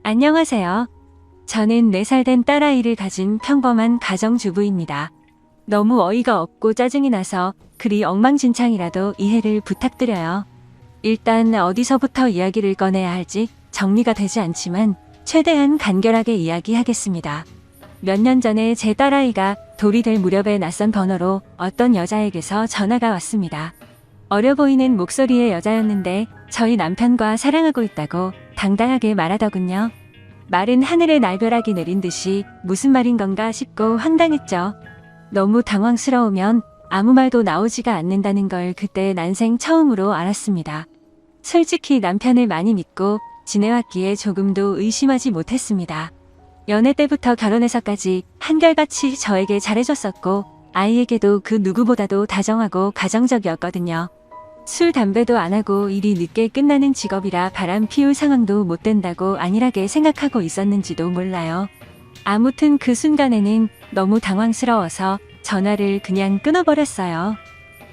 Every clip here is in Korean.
안녕하세요. 저는 4살 된 딸아이를 가진 평범한 가정주부입니다. 너무 어이가 없고 짜증이 나서 글이 엉망진창이라도 이해를 부탁드려요. 일단 어디서부터 이야기를 꺼내야 할지 정리가 되지 않지만 최대한 간결하게 이야기하겠습니다. 몇 년 전에 제 딸아이가 돌이 될 무렵에 낯선 번호로 어떤 여자에게서 전화가 왔습니다. 어려 보이는 목소리의 여자였는데 저희 남편과 사랑하고 있다고 당당하게 말하더군요. 말은 하늘의 날벼락이 내린 듯이 무슨 말인 건가 싶고 황당했죠. 너무 당황스러우면 아무 말도 나오지가 않는다는 걸 그때 난생 처음으로 알았습니다. 솔직히 남편을 많이 믿고 지내왔기에 조금도 의심하지 못했습니다. 연애 때부터 결혼해서까지 한결같이 저에게 잘해줬었고 아이에게도 그 누구보다도 다정하고 가정적이었거든요. 술, 담배도 안 하고 일이 늦게 끝나는 직업이라 바람 피울 상황도 못 된다고 안일하게 생각하고 있었는지도 몰라요. 아무튼 그 순간에는 너무 당황스러워서 전화를 그냥 끊어버렸어요.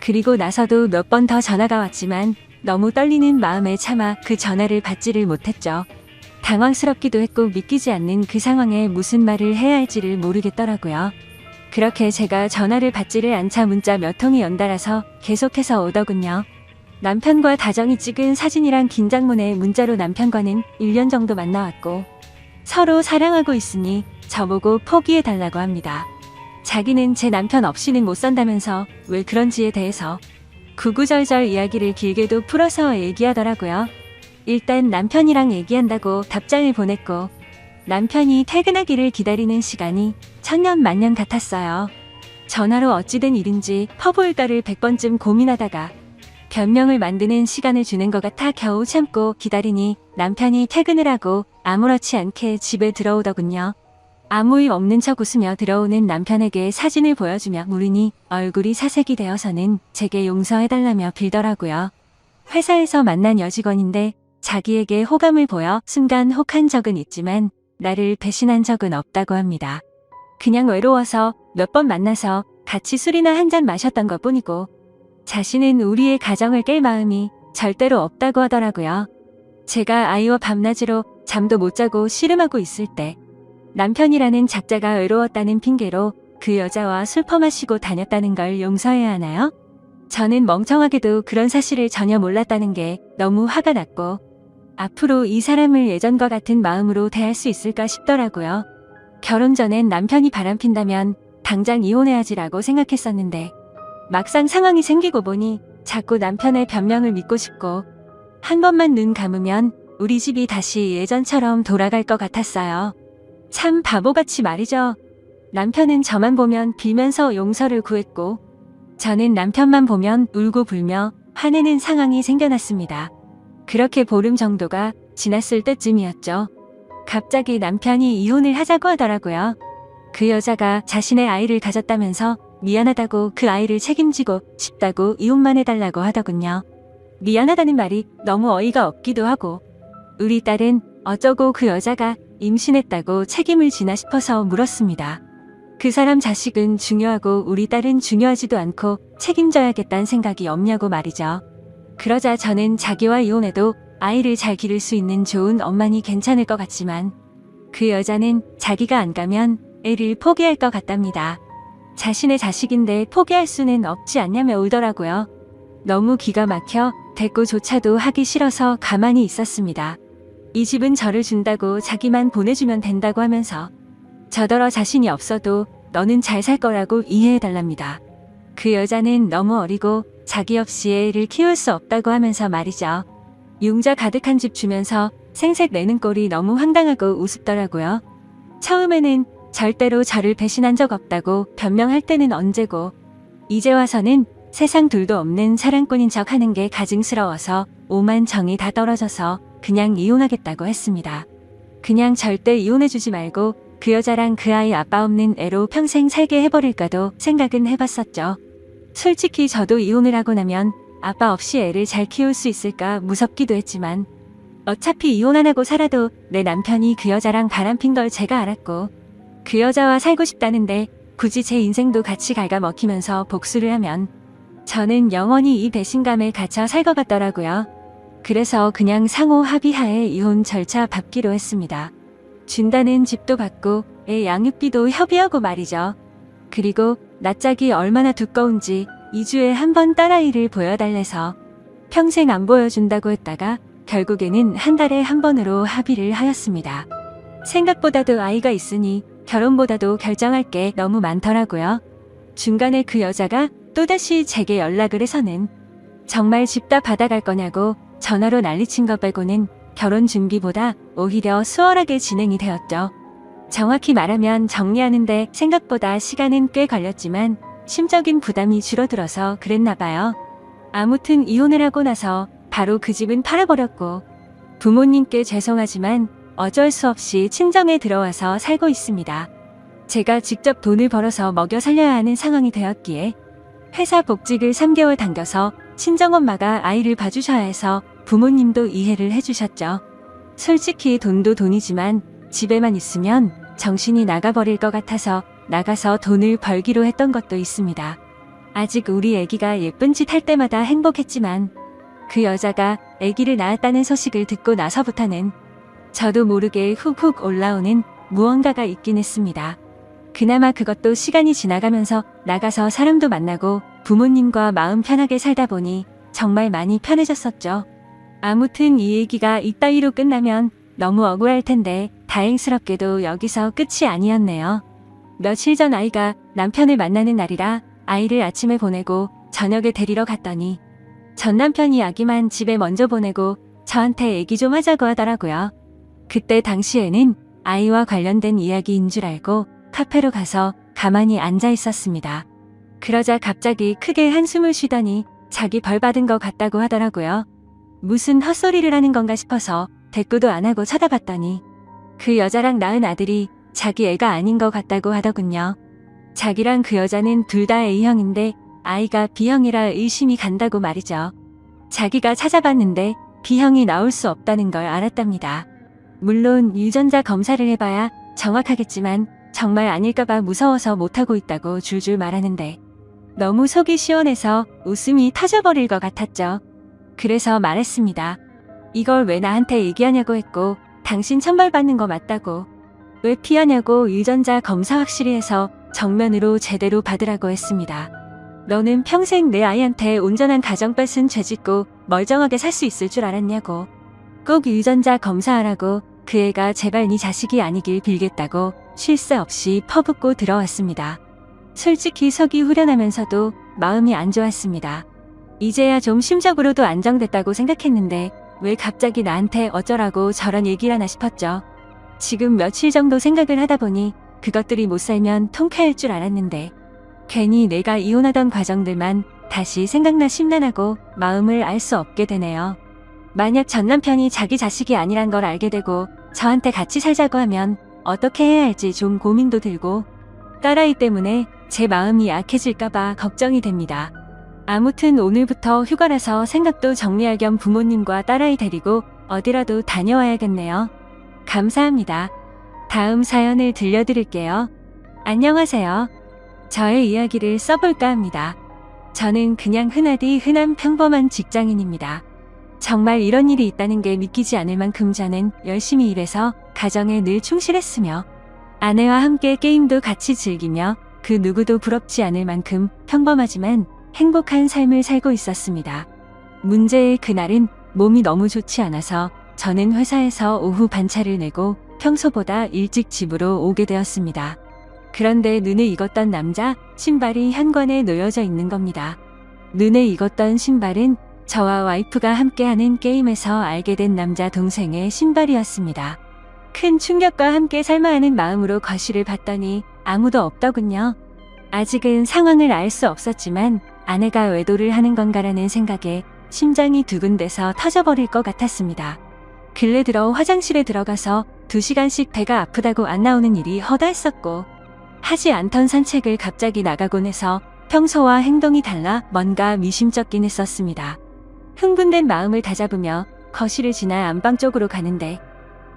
그리고 나서도 몇 번 더 전화가 왔지만 너무 떨리는 마음에 차마 그 전화를 받지를 못했죠. 당황스럽기도 했고 믿기지 않는 그 상황에 무슨 말을 해야 할지를 모르겠더라고요. 그렇게 제가 전화를 받지를 않자 문자 몇 통이 연달아서 계속해서 오더군요. 남편과 다정히 찍은 사진이랑 긴장문에 문자로 남편과는 1년 정도 만나왔고 서로 사랑하고 있으니 저보고 포기해달라고 합니다. 자기는 제 남편 없이는 못 산다면서 왜 그런지에 대해서 구구절절 이야기를 길게도 풀어서 얘기하더라고요. 일단 남편이랑 얘기한다고 답장을 보냈고 남편이 퇴근하기를 기다리는 시간이 천년만년 같았어요. 전화로 어찌된 일인지 퍼부을까를 100번쯤 고민하다가 변명을 만드는 시간을 주는 것 같아 겨우 참고 기다리니 남편이 퇴근을 하고 아무렇지 않게 집에 들어오더군요. 아무 일 없는 척 웃으며 들어오는 남편에게 사진을 보여주며 물으니 얼굴이 사색이 되어서는 제게 용서해달라며 빌더라고요. 회사에서 만난 여직원인데 자기에게 호감을 보여 순간 혹한 적은 있지만 나를 배신한 적은 없다고 합니다. 그냥 외로워서 몇 번 만나서 같이 술이나 한잔 마셨던 것 뿐이고 자신은 우리의 가정을 깰 마음이 절대로 없다고 하더라고요. 제가 아이와 밤낮으로 잠도 못 자고 씨름하고 있을 때 남편이라는 작자가 외로웠다는 핑계로 그 여자와 술 퍼마시고 다녔다는 걸 용서해야 하나요? 저는 멍청하게도 그런 사실을 전혀 몰랐다는 게 너무 화가 났고 앞으로 이 사람을 예전과 같은 마음으로 대할 수 있을까 싶더라고요. 결혼 전엔 남편이 바람핀다면 당장 이혼해야지라고 생각했었는데 막상 상황이 생기고 보니 자꾸 남편의 변명을 믿고 싶고 한 번만 눈 감으면 우리 집이 다시 예전처럼 돌아갈 것 같았어요. 참 바보같이 말이죠. 남편은 저만 보면 빌면서 용서를 구했고 저는 남편만 보면 울고 불며 화내는 상황이 생겨났습니다. 그렇게 보름 정도가 지났을 때쯤이었죠. 갑자기 남편이 이혼을 하자고 하더라고요. 그 여자가 자신의 아이를 가졌다면서 미안하다고 그 아이를 책임지고 싶다고 이혼만 해달라고 하더군요. 미안하다는 말이 너무 어이가 없기도 하고 우리 딸은 어쩌고 그 여자가 임신했다고 책임을 지나 싶어서 물었습니다. 그 사람 자식은 중요하고 우리 딸은 중요하지도 않고 책임져야겠다는 생각이 없냐고 말이죠. 그러자 저는 자기와 이혼해도 아이를 잘 기를 수 있는 좋은 엄마니 괜찮을 것 같지만 그 여자는 자기가 안 가면 애를 포기할 것 같답니다. 자신의 자식인데 포기할 수는 없지 않냐며 울더라고요. 너무 기가 막혀 대꾸조차도 하기 싫어서 가만히 있었습니다. 이 집은 저를 준다고 자기만 보내주면 된다고 하면서 저더러 자신이 없어도 너는 잘 살 거라고 이해해달랍니다. 그 여자는 너무 어리고 자기 없이 애를 키울 수 없다고 하면서 말이죠. 융자 가득한 집 주면서 생색 내는 꼴이 너무 황당하고 우습더라고요. 처음에는 절대로 저를 배신한 적 없다고 변명할 때는 언제고 이제 와서는 세상 둘도 없는 사랑꾼인 척 하는 게 가증스러워서 오만 정이 다 떨어져서 그냥 이혼하겠다고 했습니다. 그냥 절대 이혼해주지 말고 그 여자랑 그 아이 아빠 없는 애로 평생 살게 해버릴까도 생각은 해봤었죠. 솔직히 저도 이혼을 하고 나면 아빠 없이 애를 잘 키울 수 있을까 무섭기도 했지만 어차피 이혼 안 하고 살아도 내 남편이 그 여자랑 바람핀 걸 제가 알았고 그 여자와 살고 싶다는데 굳이 제 인생도 같이 갉아먹히면서 복수를 하면 저는 영원히 이 배신감에 갇혀 살 것 같더라고요. 그래서 그냥 상호 합의하에 이혼 절차 밟기로 했습니다. 준다는 집도 받고 애 양육비도 협의하고 말이죠. 그리고 낯짝이 얼마나 두꺼운지 2주에 한 번 딸아이를 보여달래서 평생 안 보여준다고 했다가 결국에는 한 달에 한 번으로 합의를 하였습니다. 생각보다도 아이가 있으니 결혼보다도 결정할 게 너무 많더라고요. 중간에 그 여자가 또다시 제게 연락을 해서는 정말 집 다 받아갈 거냐고 전화로 난리친 것 빼고는 결혼 준비보다 오히려 수월하게 진행이 되었죠. 정확히 말하면 정리하는데 생각보다 시간은 꽤 걸렸지만 심적인 부담이 줄어들어서 그랬나 봐요. 아무튼 이혼을 하고 나서 바로 그 집은 팔아버렸고 부모님께 죄송하지만 어쩔 수 없이 친정에 들어와서 살고 있습니다. 제가 직접 돈을 벌어서 먹여 살려야 하는 상황이 되었기에 회사 복직을 3개월 당겨서 친정엄마가 아이를 봐주셔야 해서 부모님도 이해를 해주셨죠. 솔직히 돈도 돈이지만 집에만 있으면 정신이 나가버릴 것 같아서 나가서 돈을 벌기로 했던 것도 있습니다. 아직 우리 애기가 예쁜 짓 할 때마다 행복했지만 그 여자가 애기를 낳았다는 소식을 듣고 나서부터는 저도 모르게 훅훅 올라오는 무언가가 있긴 했습니다. 그나마 그것도 시간이 지나가면서 나가서 사람도 만나고 부모님과 마음 편하게 살다 보니 정말 많이 편해졌었죠. 아무튼 이 얘기가 이따위로 끝나면 너무 억울할 텐데 다행스럽게도 여기서 끝이 아니었네요. 며칠 전 아이가 남편을 만나는 날이라 아이를 아침에 보내고 저녁에 데리러 갔더니 전 남편이 아기만 집에 먼저 보내고 저한테 얘기 좀 하자고 하더라고요. 그때 당시에는 아이와 관련된 이야기인 줄 알고 카페로 가서 가만히 앉아 있었습니다. 그러자 갑자기 크게 한숨을 쉬더니 자기 벌 받은 것 같다고 하더라고요. 무슨 헛소리를 하는 건가 싶어서 대꾸도 안 하고 쳐다봤더니 그 여자랑 낳은 아들이 자기 애가 아닌 것 같다고 하더군요. 자기랑 그 여자는 둘 다 A형인데 아이가 B형이라 의심이 간다고 말이죠. 자기가 찾아봤는데 B형이 나올 수 없다는 걸 알았답니다. 물론 유전자 검사를 해봐야 정확하겠지만 정말 아닐까봐 무서워서 못하고 있다고 줄줄 말하는데 너무 속이 시원해서 웃음이 터져버릴 것 같았죠. 그래서 말했습니다. 이걸 왜 나한테 얘기하냐고 했고 당신 천벌받는 거 맞다고. 왜 피하냐고 유전자 검사 확실히 해서 정면으로 제대로 받으라고 했습니다. 너는 평생 내 아이한테 온전한 가정 뺏은 죄 짓고 멀쩡하게 살 수 있을 줄 알았냐고. 꼭 유전자 검사하라고 그 애가 제발 네 자식이 아니길 빌겠다고 쉴 새 없이 퍼붓고 들어왔습니다. 솔직히 속이 후련하면서도 마음이 안 좋았습니다. 이제야 좀 심적으로도 안정됐다고 생각했는데 왜 갑자기 나한테 어쩌라고 저런 얘기를 하나 싶었죠. 지금 며칠 정도 생각을 하다 보니 그것들이 못 살면 통쾌할 줄 알았는데 괜히 내가 이혼하던 과정들만 다시 생각나 심란하고 마음을 알 수 없게 되네요. 만약 전 남편이 자기 자식이 아니란 걸 알게 되고 저한테 같이 살자고 하면 어떻게 해야 할지 좀 고민도 들고 딸아이 때문에 제 마음이 약해질까봐 걱정이 됩니다. 아무튼 오늘부터 휴가라서 생각도 정리할 겸 부모님과 딸아이 데리고 어디라도 다녀와야겠네요. 감사합니다. 다음 사연을 들려드릴게요. 안녕하세요. 저의 이야기를 써볼까 합니다. 저는 그냥 흔하디 흔한 평범한 직장인입니다. 정말 이런 일이 있다는 게 믿기지 않을 만큼 저는 열심히 일해서 가정에 늘 충실했으며 아내와 함께 게임도 같이 즐기며 그 누구도 부럽지 않을 만큼 평범하지만 행복한 삶을 살고 있었습니다. 문제의 그날은 몸이 너무 좋지 않아서 저는 회사에서 오후 반차를 내고 평소보다 일찍 집으로 오게 되었습니다. 그런데 눈에 익었던 남자 신발이 현관에 놓여져 있는 겁니다. 눈에 익었던 신발은 저와 와이프가 함께하는 게임에서 알게 된 남자 동생의 신발이었습니다. 큰 충격과 함께 살만하는 마음으로 거실을 봤더니 아무도 없더군요. 아직은 상황을 알 수 없었지만 아내가 외도를 하는 건가라는 생각에 심장이 두근대서 터져버릴 것 같았습니다. 근래 들어 화장실에 들어가서 2시간씩 배가 아프다고 안 나오는 일이 허다했었고 하지 않던 산책을 갑자기 나가곤 해서 평소와 행동이 달라 뭔가 미심쩍긴 했었습니다. 흥분된 마음을 다잡으며 거실을 지나 안방 쪽으로 가는데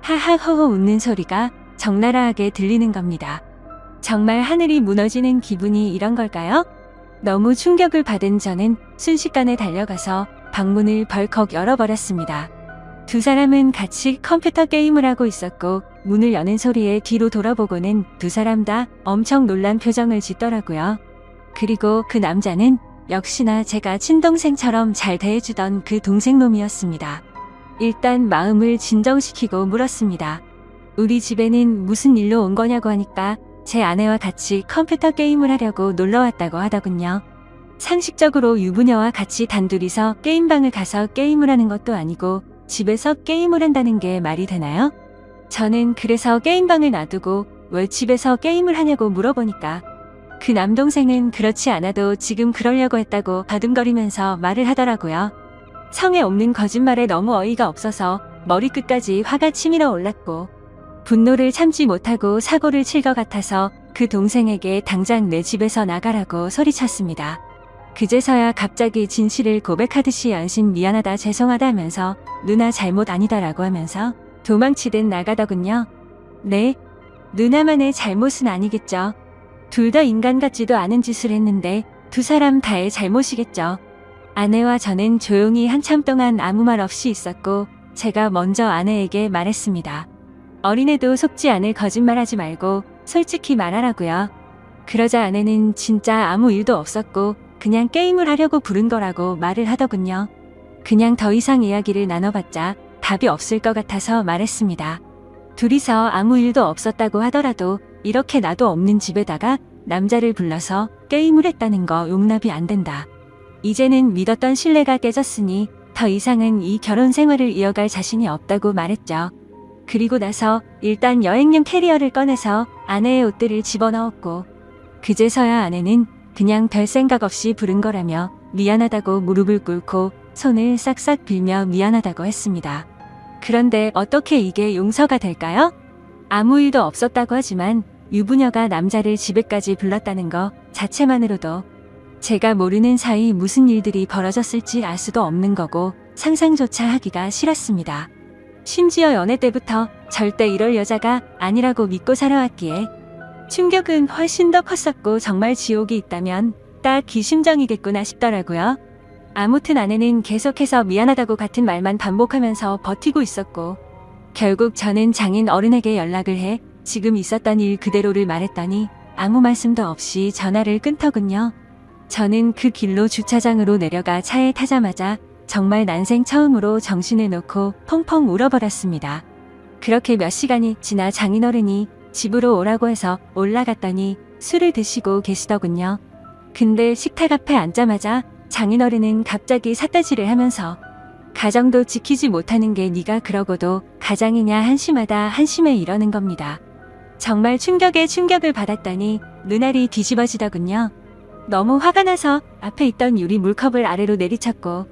하하호호 웃는 소리가 적나라하게 들리는 겁니다. 정말 하늘이 무너지는 기분이 이런 걸까요? 너무 충격을 받은 저는 순식간에 달려가서 방문을 벌컥 열어버렸습니다. 두 사람은 같이 컴퓨터 게임을 하고 있었고 문을 여는 소리에 뒤로 돌아보고는 두 사람 다 엄청 놀란 표정을 짓더라고요. 그리고 그 남자는 역시나 제가 친동생처럼 잘 대해주던 그 동생놈이었습니다. 일단 마음을 진정시키고 물었습니다. 우리 집에는 무슨 일로 온 거냐고 하니까 제 아내와 같이 컴퓨터 게임을 하려고 놀러 왔다고 하더군요. 상식적으로 유부녀와 같이 단둘이서 게임방을 가서 게임을 하는 것도 아니고 집에서 게임을 한다는 게 말이 되나요? 저는 그래서 게임방을 놔두고 왜 집에서 게임을 하냐고 물어보니까 그 남동생은 그렇지 않아도 지금 그러려고 했다고 바둥거리면서 말을 하더라고요. 성에 없는 거짓말에 너무 어이가 없어서 머리끝까지 화가 치밀어 올랐고 분노를 참지 못하고 사고를 칠 것 같아서 그 동생에게 당장 내 집에서 나가라고 소리쳤습니다. 그제서야 갑자기 진실을 고백하듯이 연신 미안하다 죄송하다 하면서 누나 잘못 아니다라고 하면서 도망치듯 나가더군요. 네, 누나만의 잘못은 아니겠죠. 둘 다 인간 같지도 않은 짓을 했는데 두 사람 다의 잘못이겠죠. 아내와 저는 조용히 한참 동안 아무 말 없이 있었고 제가 먼저 아내에게 말했습니다. 어린애도 속지 않을 거짓말하지 말고 솔직히 말하라고요. 그러자 아내는 진짜 아무 일도 없었고 그냥 게임을 하려고 부른 거라고 말을 하더군요. 그냥 더 이상 이야기를 나눠봤자 답이 없을 것 같아서 말했습니다. 둘이서 아무 일도 없었다고 하더라도 이렇게 나도 없는 집에다가 남자를 불러서 게임을 했다는 거 용납이 안 된다. 이제는 믿었던 신뢰가 깨졌으니 더 이상은 이 결혼 생활을 이어갈 자신이 없다고 말했죠. 그리고 나서 일단 여행용 캐리어를 꺼내서 아내의 옷들을 집어넣었고 그제서야 아내는 그냥 별 생각 없이 부른 거라며 미안하다고 무릎을 꿇고 손을 싹싹 빌며 미안하다고 했습니다. 그런데 어떻게 이게 용서가 될까요? 아무 일도 없었다고 하지만 유부녀가 남자를 집에까지 불렀다는 거 자체만으로도 제가 모르는 사이 무슨 일들이 벌어졌을지 알 수도 없는 거고 상상조차 하기가 싫었습니다. 심지어 연애 때부터 절대 이럴 여자가 아니라고 믿고 살아왔기에 충격은 훨씬 더 컸었고 정말 지옥이 있다면 딱 이 심정이겠구나 싶더라고요. 아무튼 아내는 계속해서 미안하다고 같은 말만 반복하면서 버티고 있었고 결국 저는 장인 어른에게 연락을 해 지금 있었던 일 그대로를 말했더니 아무 말씀도 없이 전화를 끊더군요. 저는 그 길로 주차장으로 내려가 차에 타자마자 정말 난생 처음으로 정신을 놓고 펑펑 울어버렸습니다. 그렇게 몇 시간이 지나 장인어른이 집으로 오라고 해서 올라갔더니 술을 드시고 계시더군요. 근데 식탁 앞에 앉자마자 장인어른은 갑자기 삿대질을 하면서 가정도 지키지 못하는 게 네가 그러고도 가장이냐 한심하다 한심해 이러는 겁니다. 정말 충격에 충격을 받았더니 눈알이 뒤집어지더군요. 너무 화가 나서 앞에 있던 유리 물컵을 아래로 내리쳤고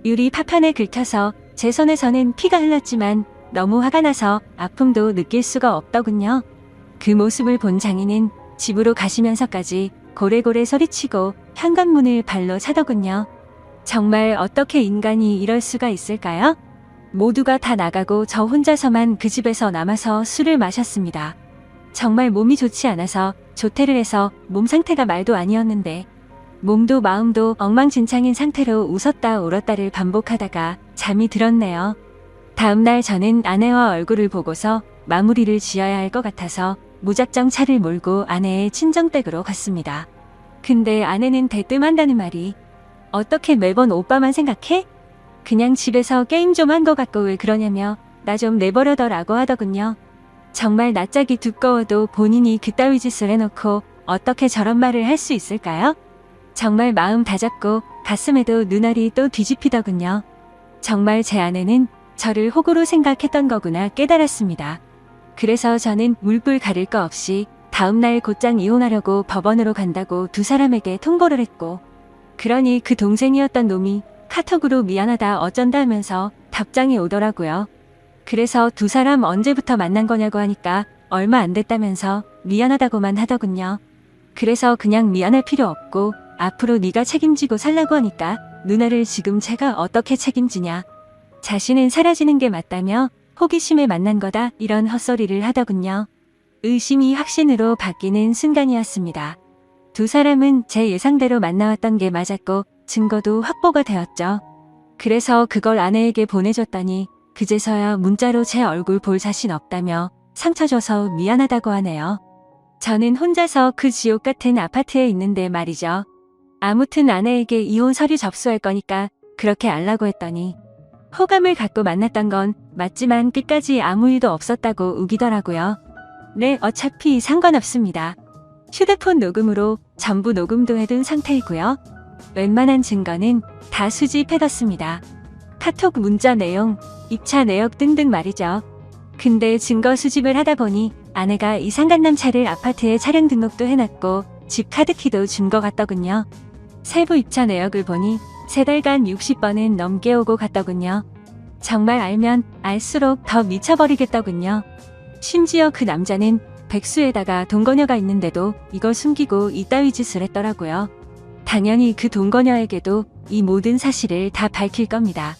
유리 파판에 긁혀서 제 손에서는 피가 흘렀지만 너무 화가 나서 아픔도 느낄 수가 없더군요. 그 모습을 본 장인은 집으로 가시면서까지 고래고래 소리치고 현관문을 발로 차더군요. 정말 어떻게 인간이 이럴 수가 있을까요? 모두가 다 나가고 저 혼자서만 그 집에서 남아서 술을 마셨습니다. 정말 몸이 좋지 않아서 조퇴를 해서 몸 상태가 말도 아니었는데 몸도 마음도 엉망진창인 상태로 웃었다 울었다를 반복하다가 잠이 들었네요. 다음날 저는 아내와 얼굴을 보고서 마무리를 지어야 할 것 같아서 무작정 차를 몰고 아내의 친정댁으로 갔습니다. 근데 아내는 대뜸한다는 말이 어떻게 매번 오빠만 생각해? 그냥 집에서 게임 좀 한 것 같고 왜 그러냐며 나 좀 내버려둬라고 하더군요. 정말 낯짝이 두꺼워도 본인이 그따위 짓을 해놓고 어떻게 저런 말을 할 수 있을까요? 정말 마음 다잡고 가슴에도 눈알이 또 뒤집히더군요. 정말 제 아내는 저를 호구로 생각했던 거구나 깨달았습니다. 그래서 저는 물불 가릴 거 없이 다음날 곧장 이혼하려고 법원으로 간다고 두 사람에게 통보를 했고 그러니 그 동생이었던 놈이 카톡으로 미안하다 어쩐다 하면서 답장이 오더라고요. 그래서 두 사람 언제부터 만난 거냐고 하니까 얼마 안 됐다면서 미안하다고만 하더군요. 그래서 그냥 미안할 필요 없고 앞으로 네가 책임지고 살라고 하니까 누나를 지금 제가 어떻게 책임지냐. 자신은 사라지는 게 맞다며 호기심에 만난 거다 이런 헛소리를 하더군요. 의심이 확신으로 바뀌는 순간이었습니다. 두 사람은 제 예상대로 만나왔던 게 맞았고 증거도 확보가 되었죠. 그래서 그걸 아내에게 보내줬더니 그제서야 문자로 제 얼굴 볼 자신 없다며 상처 줘서 미안하다고 하네요. 저는 혼자서 그 지옥 같은 아파트에 있는데 말이죠. 아무튼 아내에게 이혼 서류 접수할 거니까 그렇게 알라고 했더니 호감을 갖고 만났던 건 맞지만 끝까지 아무 일도 없었다고 우기더라고요. 네, 어차피 상관없습니다. 휴대폰 녹음으로 전부 녹음도 해둔 상태이고요. 웬만한 증거는 다 수집해뒀습니다. 카톡 문자 내용, 입차 내역 등등 말이죠. 근데 증거 수집을 하다 보니 아내가 이상간남 차를 아파트에 차량 등록도 해놨고 집 카드키도 준 것 같더군요. 세부 입차 내역을 보니 3달간 60번은 넘게 오고 갔더군요. 정말 알면 알수록 더 미쳐버리겠더군요. 심지어 그 남자는 백수에다가 동거녀가 있는데도 이걸 숨기고 이따위 짓을 했더라고요. 당연히 그 동거녀에게도 이 모든 사실을 다 밝힐 겁니다.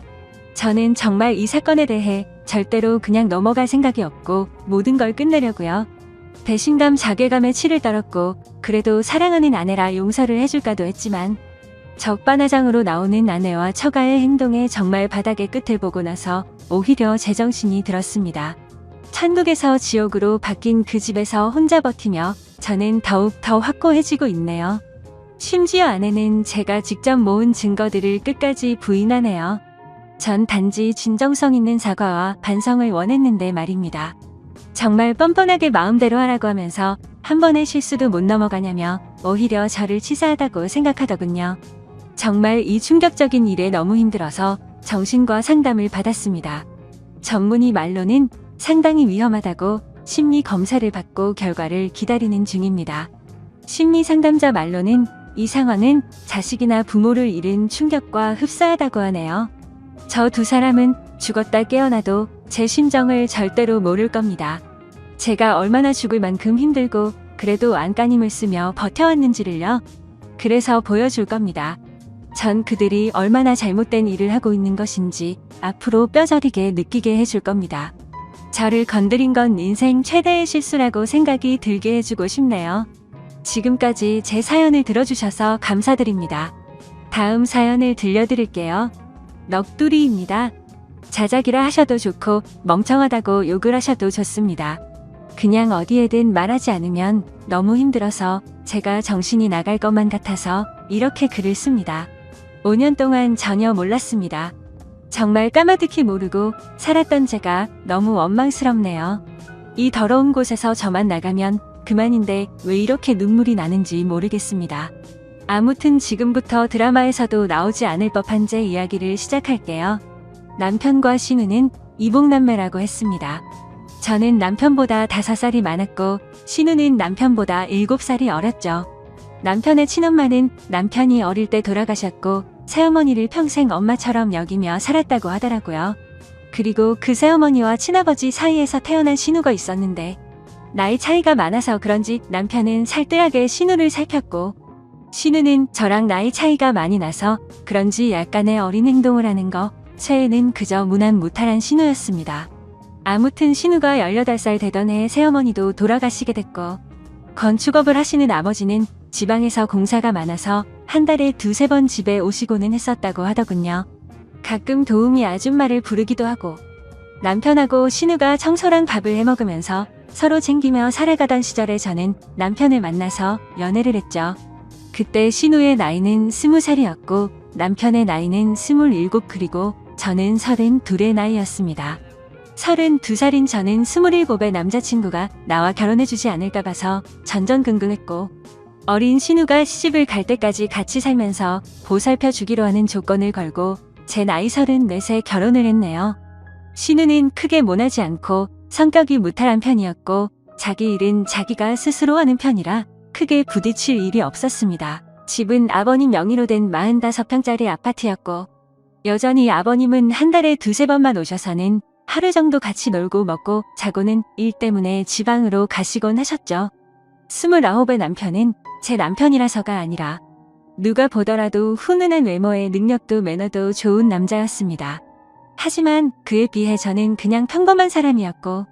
저는 정말 이 사건에 대해 절대로 그냥 넘어갈 생각이 없고 모든 걸 끝내려고요. 배신감, 자괴감에 치를 떨었고 그래도 사랑하는 아내라 용서를 해줄까도 했지만 적반하장으로 나오는 아내와 처가의 행동에 정말 바닥의 끝을 보고 나서 오히려 제정신이 들었습니다. 천국에서 지옥으로 바뀐 그 집에서 혼자 버티며 저는 더욱 더 확고해지고 있네요. 심지어 아내는 제가 직접 모은 증거들을 끝까지 부인하네요. 전 단지 진정성 있는 사과와 반성을 원했는데 말입니다. 정말 뻔뻔하게 마음대로 하라고 하면서 한 번의 실수도 못 넘어가냐며 오히려 저를 치사하다고 생각하더군요. 정말 이 충격적인 일에 너무 힘들어서 정신과 상담을 받았습니다. 전문의 말로는 상당히 위험하다고 심리 검사를 받고 결과를 기다리는 중입니다. 심리 상담자 말로는 이 상황은 자식이나 부모를 잃은 충격과 흡사하다고 하네요. 저 두 사람은 죽었다 깨어나도 제 심정을 절대로 모를 겁니다. 제가 얼마나 죽을 만큼 힘들고 그래도 안간힘을 쓰며 버텨왔는지를요. 그래서 보여줄 겁니다. 전 그들이 얼마나 잘못된 일을 하고 있는 것인지 앞으로 뼈저리게 느끼게 해줄 겁니다. 저를 건드린 건 인생 최대의 실수라고 생각이 들게 해주고 싶네요. 지금까지 제 사연을 들어주셔서 감사드립니다. 다음 사연을 들려드릴게요. 넋두리입니다. 자작이라 하셔도 좋고 멍청하다고 욕을 하셔도 좋습니다. 그냥 어디에든 말하지 않으면 너무 힘들어서 제가 정신이 나갈 것만 같아서 이렇게 글을 씁니다. 5년 동안 전혀 몰랐습니다. 정말 까마득히 모르고 살았던 제가 너무 원망스럽네요. 이 더러운 곳에서 저만 나가면 그만인데 왜 이렇게 눈물이 나는지 모르겠습니다. 아무튼 지금부터 드라마에서도 나오지 않을 법한 제 이야기를 시작할게요. 남편과 신우는 이복남매라고 했습니다. 저는 남편보다 5살이 많았고 신우는 남편보다 7살이 어렸죠. 남편의 친엄마는 남편이 어릴 때 돌아가셨고 새어머니를 평생 엄마처럼 여기며 살았다고 하더라고요. 그리고 그 새어머니와 친아버지 사이에서 태어난 신우가 있었는데 나이 차이가 많아서 그런지 남편은 살뜰하게 신우를 살폈고 신우는 저랑 나이 차이가 많이 나서 그런지 약간의 어린 행동을 하는 거 최애는 그저 무난무탈한 신우였습니다. 아무튼 신우가 18살 되던 해에 새어머니도 돌아가시게 됐고 건축업을 하시는 아버지는 지방에서 공사가 많아서 한 달에 2~3번 집에 오시고는 했었다고 하더군요. 가끔 도우미 아줌마를 부르기도 하고 남편하고 신우가 청소랑 밥을 해먹으면서 서로 챙기며 살아가던 시절에 저는 남편을 만나서 연애를 했죠. 그때 신우의 나이는 20살이었고 남편의 나이는 27 그리고 저는 32의 나이였습니다. 32살인 저는 27의 남자친구가 나와 결혼해주지 않을까 봐서 전전긍긍했고 어린 신우가 시집을 갈 때까지 같이 살면서 보살펴 주기로 하는 조건을 걸고 제 나이 34세 결혼을 했네요. 신우는 크게 모나지 않고 성격이 무탈한 편이었고 자기 일은 자기가 스스로 하는 편이라 크게 부딪힐 일이 없었습니다. 집은 아버님 명의로 된 45평짜리 아파트였고 여전히 아버님은 한 달에 2~3번만 오셔서는 하루 정도 같이 놀고 먹고 자고는 일 때문에 지방으로 가시곤 하셨죠. 29의 남편은 제 남편이라서가 아니라 누가 보더라도 훈훈한 외모에 능력도 매너도 좋은 남자였습니다. 하지만 그에 비해 저는 그냥 평범한 사람이었고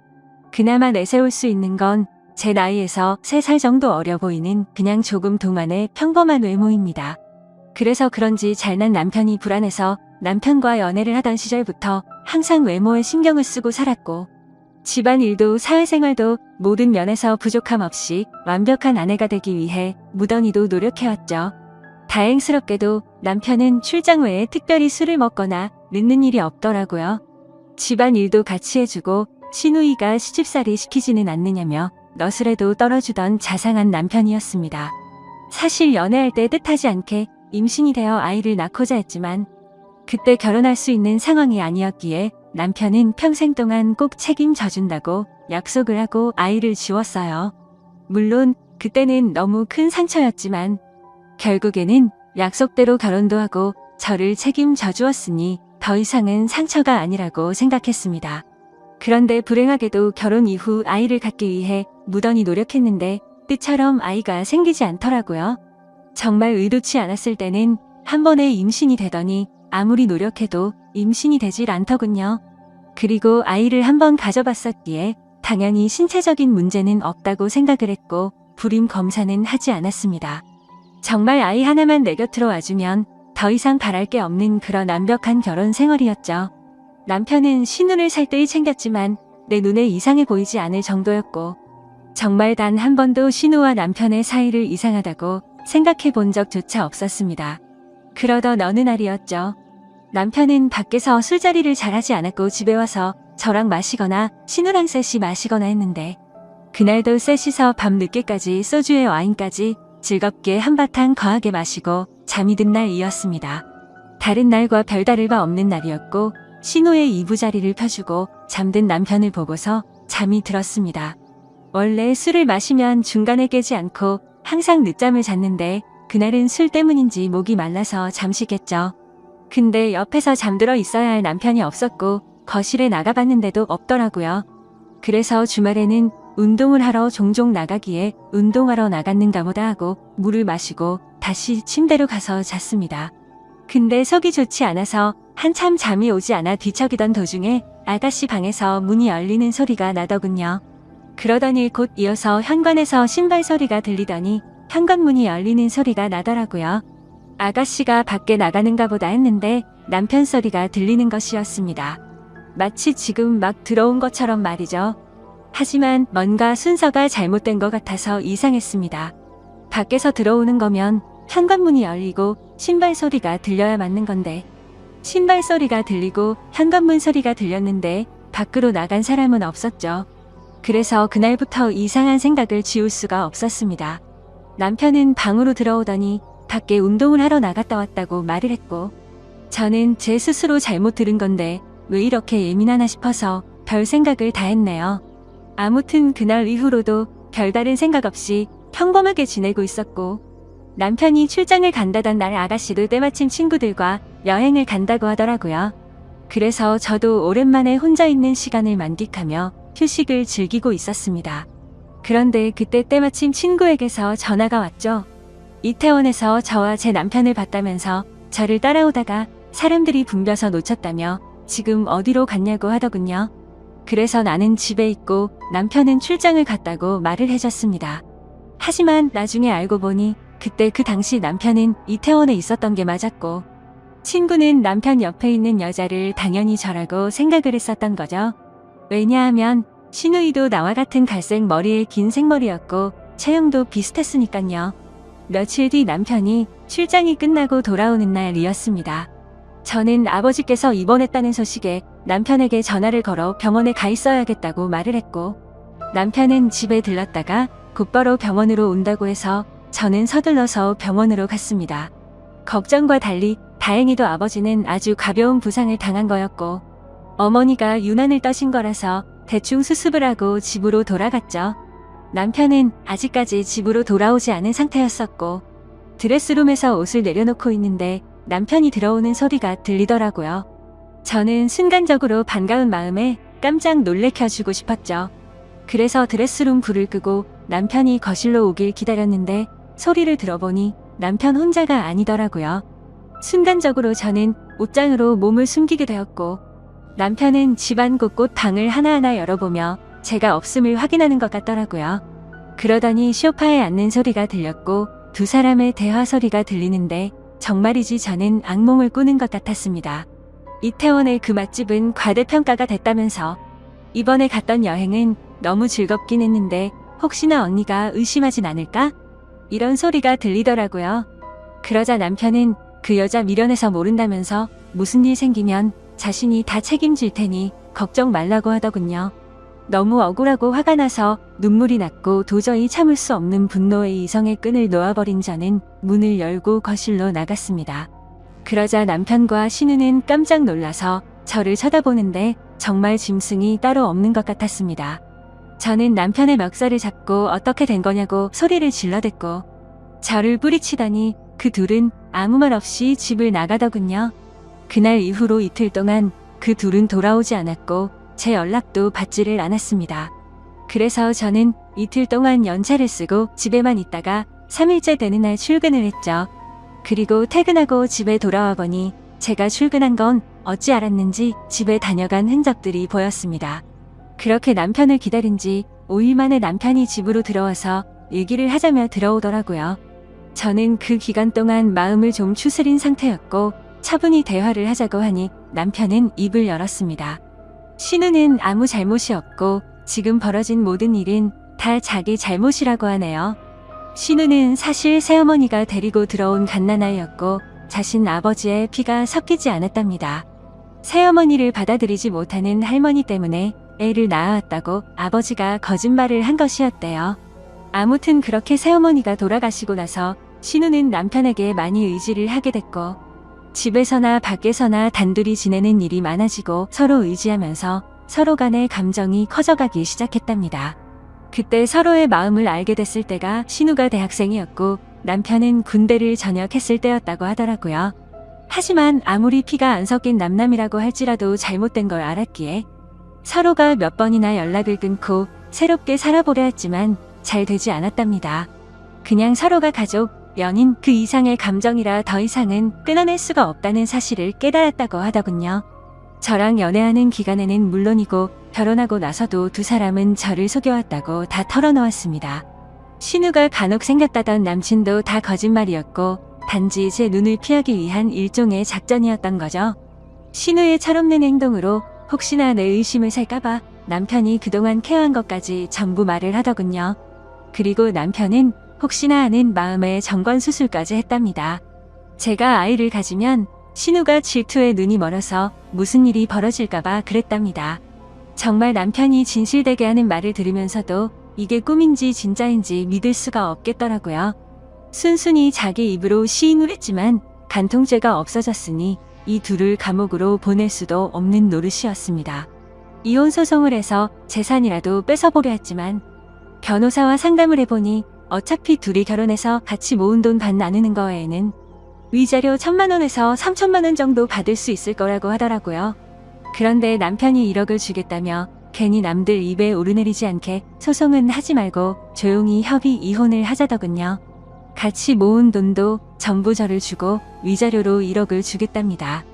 그나마 내세울 수 있는 건 제 나이에서 3살 정도 어려 보이는 그냥 조금 동안의 평범한 외모입니다. 그래서 그런지 잘난 남편이 불안해서 남편과 연애를 하던 시절부터 항상 외모에 신경을 쓰고 살았고 집안일도 사회생활도 모든 면에서 부족함 없이 완벽한 아내가 되기 위해 무던히도 노력해왔죠. 다행스럽게도 남편은 출장 외에 특별히 술을 먹거나 늦는 일이 없더라고요. 집안일도 같이 해주고 시누이가 시집살이 시키지는 않느냐며 너스레도 떨어주던 자상한 남편이었습니다. 사실 연애할 때 뜻하지 않게 임신이 되어 아이를 낳고자 했지만 그때 결혼할 수 있는 상황이 아니었기에 남편은 평생 동안 꼭 책임져 준다고 약속을 하고 아이를 지웠어요. 물론 그때는 너무 큰 상처였지만 결국에는 약속대로 결혼도 하고 저를 책임져 주었으니 더 이상은 상처가 아니라고 생각했습니다. 그런데 불행하게도 결혼 이후 아이를 갖기 위해 무던히 노력했는데 뜻처럼 아이가 생기지 않더라고요. 정말 의도치 않았을 때는 한 번에 임신이 되더니 아무리 노력해도 임신이 되질 않더군요. 그리고 아이를 한 번 가져봤었기에 당연히 신체적인 문제는 없다고 생각을 했고 불임 검사는 하지 않았습니다. 정말 아이 하나만 내 곁으로 와주면 더 이상 바랄 게 없는 그런 완벽한 결혼 생활이었죠. 남편은 신혼을 살뜰히 챙겼지만 내 눈에 이상해 보이지 않을 정도였고 정말 단 한 번도 신우와 남편의 사이를 이상하다고 생각해 본 적조차 없었습니다. 그러던 어느 날이었죠. 남편은 밖에서 술자리를 잘하지 않았고 집에 와서 저랑 마시거나 신우랑 셋이 마시거나 했는데 그날도 셋이서 밤 늦게까지 소주에 와인까지 즐겁게 한바탕 거하게 마시고 잠이 든 날이었습니다. 다른 날과 별다를 바 없는 날이었고 신우의 이부자리를 펴주고 잠든 남편을 보고서 잠이 들었습니다. 원래 술을 마시면 중간에 깨지 않고 항상 늦잠을 잤는데 그날은 술 때문인지 목이 말라서 잠시 깼죠. 근데 옆에서 잠들어 있어야 할 남편이 없었고 거실에 나가봤는데도 없더라고요. 그래서 주말에는 운동을 하러 종종 나가기에 운동하러 나갔는가 보다 하고 물을 마시고 다시 침대로 가서 잤습니다. 근데 속이 좋지 않아서 한참 잠이 오지 않아 뒤척이던 도중에 아가씨 방에서 문이 열리는 소리가 나더군요. 그러더니 곧 이어서 현관에서 신발 소리가 들리더니 현관문이 열리는 소리가 나더라고요. 아가씨가 밖에 나가는가 보다 했는데 남편 소리가 들리는 것이었습니다. 마치 지금 막 들어온 것처럼 말이죠. 하지만 뭔가 순서가 잘못된 것 같아서 이상했습니다. 밖에서 들어오는 거면 현관문이 열리고 신발 소리가 들려야 맞는 건데 신발 소리가 들리고 현관문 소리가 들렸는데 밖으로 나간 사람은 없었죠. 그래서 그날부터 이상한 생각을 지울 수가 없었습니다. 남편은 방으로 들어오더니 밖에 운동을 하러 나갔다 왔다고 말을 했고 저는 제 스스로 잘못 들은 건데 왜 이렇게 예민하나 싶어서 별 생각을 다 했네요. 아무튼 그날 이후로도 별다른 생각 없이 평범하게 지내고 있었고 남편이 출장을 간다던 날 아가씨도 때마침 친구들과 여행을 간다고 하더라고요. 그래서 저도 오랜만에 혼자 있는 시간을 만끽하며 휴식을 즐기고 있었습니다. 그런데 그때 때마침 친구에게서 전화가 왔죠. 이태원에서 저와 제 남편을 봤다면서 저를 따라오다가 사람들이 붐벼서 놓쳤다며 지금 어디로 갔냐고 하더군요. 그래서 나는 집에 있고 남편은 출장을 갔다고 말을 해줬습니다. 하지만 나중에 알고 보니 그때 그 당시 남편은 이태원에 있었던 게 맞았고 친구는 남편 옆에 있는 여자를 당연히 저라고 생각을 했었던 거죠. 왜냐하면 신우이도 나와 같은 갈색 머리에 긴 생머리였고 체형도 비슷했으니깐요. 며칠 뒤 남편이 출장이 끝나고 돌아오는 날이었습니다. 저는 아버지께서 입원했다는 소식에 남편에게 전화를 걸어 병원에 가 있어야겠다고 말을 했고 남편은 집에 들렀다가 곧바로 병원으로 온다고 해서 저는 서둘러서 병원으로 갔습니다. 걱정과 달리 다행히도 아버지는 아주 가벼운 부상을 당한 거였고 어머니가 유난을 떠신 거라서 대충 수습을 하고 집으로 돌아갔죠. 남편은 아직까지 집으로 돌아오지 않은 상태였었고 드레스룸에서 옷을 내려놓고 있는데 남편이 들어오는 소리가 들리더라고요. 저는 순간적으로 반가운 마음에 깜짝 놀래켜주고 싶었죠. 그래서 드레스룸 불을 끄고 남편이 거실로 오길 기다렸는데 소리를 들어보니 남편 혼자가 아니더라고요. 순간적으로 저는 옷장으로 몸을 숨기게 되었고 남편은 집안 곳곳 방을 하나하나 열어보며 제가 없음을 확인하는 것 같더라고요. 그러더니 소파에 앉는 소리가 들렸고 두 사람의 대화 소리가 들리는데 정말이지 저는 악몽을 꾸는 것 같았습니다. 이태원의 그 맛집은 과대평가가 됐다면서 이번에 갔던 여행은 너무 즐겁긴 했는데 혹시나 언니가 의심하진 않을까? 이런 소리가 들리더라고요. 그러자 남편은 그 여자 미련해서 모른다면서 무슨 일 생기면 자신이 다 책임질 테니 걱정 말라고 하더군요. 너무 억울하고 화가 나서 눈물이 났고 도저히 참을 수 없는 분노의 이성의 끈을 놓아버린 저는 문을 열고 거실로 나갔습니다. 그러자 남편과 신우는 깜짝 놀라서 저를 쳐다보는데 정말 짐승이 따로 없는 것 같았습니다. 저는 남편의 멱살을 잡고 어떻게 된 거냐고 소리를 질러댔고 저를 뿌리치더니 그 둘은 아무 말 없이 집을 나가더군요. 그날 이후로 이틀 동안 그 둘은 돌아오지 않았고 제 연락도 받지를 않았습니다. 그래서 저는 이틀 동안 연차를 쓰고 집에만 있다가 3일째 되는 날 출근을 했죠. 그리고 퇴근하고 집에 돌아와 보니 제가 출근한 건 어찌 알았는지 집에 다녀간 흔적들이 보였습니다. 그렇게 남편을 기다린 지 5일 만에 남편이 집으로 들어와서 얘기를 하자며 들어오더라고요. 저는 그 기간 동안 마음을 좀 추스린 상태였고 차분히 대화를 하자고 하니 남편은 입을 열었습니다. 신우는 아무 잘못이 없고 지금 벌어진 모든 일은 다 자기 잘못이라고 하네요. 신우는 사실 새어머니가 데리고 들어온 갓난아이였고 자신 아버지의 피가 섞이지 않았답니다. 새어머니를 받아들이지 못하는 할머니 때문에 애를 낳아왔다고 아버지가 거짓말을 한 것이었대요. 아무튼 그렇게 새어머니가 돌아가시고 나서 신우는 남편에게 많이 의지를 하게 됐고 집에서나 밖에서나 단둘이 지내는 일이 많아지고 서로 의지하면서 서로 간의 감정이 커져가기 시작했답니다. 그때 서로의 마음을 알게 됐을 때가 신우가 대학생이었고 남편은 군대를 전역했을 때였다고 하더라고요. 하지만 아무리 피가 안 섞인 남남이라고 할지라도 잘못된 걸 알았기에 서로가 몇 번이나 연락을 끊고 새롭게 살아보려 했지만 잘 되지 않았답니다. 그냥 서로가 가족, 연인 그 이상의 감정이라 더 이상은 끊어낼 수가 없다는 사실을 깨달았다고 하더군요. 저랑 연애하는 기간에는 물론이고 결혼하고 나서도 두 사람은 저를 속여왔다고 다 털어놓았습니다. 신우가 간혹 생겼다던 남친도 다 거짓말이었고 단지 제 눈을 피하기 위한 일종의 작전이었던 거죠. 신우의 철없는 행동으로 혹시나 내 의심을 살까봐 남편이 그동안 케어한 것까지 전부 말을 하더군요. 그리고 남편은 혹시나 하는 마음에 정관수술까지 했답니다. 제가 아이를 가지면 신우가 질투에 눈이 멀어서 무슨 일이 벌어질까봐 그랬답니다. 정말 남편이 진실되게 하는 말을 들으면서도 이게 꿈인지 진짜인지 믿을 수가 없겠더라고요. 순순히 자기 입으로 시인을 했지만 간통죄가 없어졌으니 이 둘을 감옥으로 보낼 수도 없는 노릇이었습니다. 이혼 소송을 해서 재산이라도 뺏어보려 했지만 변호사와 상담을 해보니 어차피 둘이 결혼해서 같이 모은 돈 반 나누는 거에는 위자료 1,000만 원에서 3,000만 원 정도 받을 수 있을 거라고 하더라고요. 그런데 남편이 1억을 주겠다며 괜히 남들 입에 오르내리지 않게 소송은 하지 말고 조용히 협의 이혼을 하자더군요. 같이 모은 돈도 전부 저를 주고 위자료로 1억을 주겠답니다.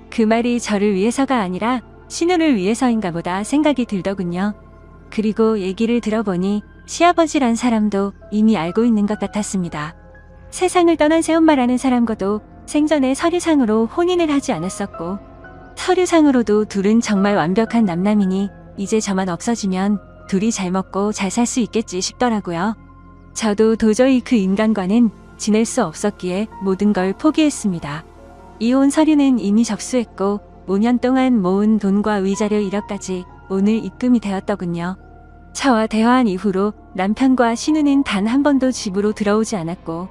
그 말이 저를 위해서가 아니라 신우를 위해서인가 보다 생각이 들더군요. 그리고 얘기를 들어보니 시아버지란 사람도 이미 알고 있는 것 같았습니다. 세상을 떠난 새엄마라는 사람과도 생전에 서류상으로 혼인을 하지 않았었고 서류상으로도 둘은 정말 완벽한 남남이니 이제 저만 없어지면 둘이 잘 먹고 잘 살 수 있겠지 싶더라고요. 저도 도저히 그 인간과는 지낼 수 없었기에 모든 걸 포기했습니다. 이혼 서류는 이미 접수했고 5년 동안 모은 돈과 위자료 1억까지 오늘 입금이 되었더군요. 저와 대화한 이후로 남편과 신우는 단 한 번도 집으로 들어오지 않았고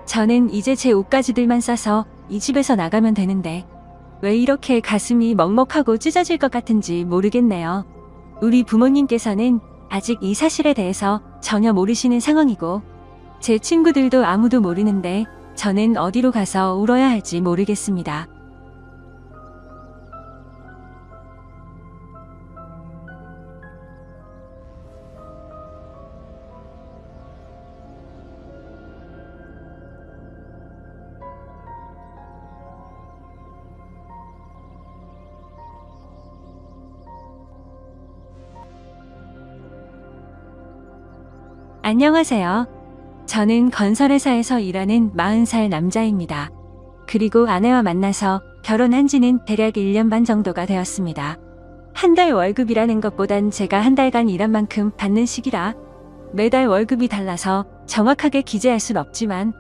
저는 이제 제 옷가지들만 싸서 이 집에서 나가면 되는데 왜 이렇게 가슴이 먹먹하고 찢어질 것 같은지 모르겠네요. 우리 부모님께서는 아직 이 사실에 대해서 전혀 모르시는 상황이고 제 친구들도 아무도 모르는데 저는 어디로 가서 울어야 할지 모르겠습니다. 안녕하세요. 저는 건설회사에서 일하는 40살 남자입니다. 그리고 아내와 만나서 결혼한 지는 대략 1년 반 정도가 되었습니다. 한 달 월급이라는 것보단 제가 한 달간 일한 만큼 받는 시기라 매달 월급이 달라서 정확하게 기재할 순 없지만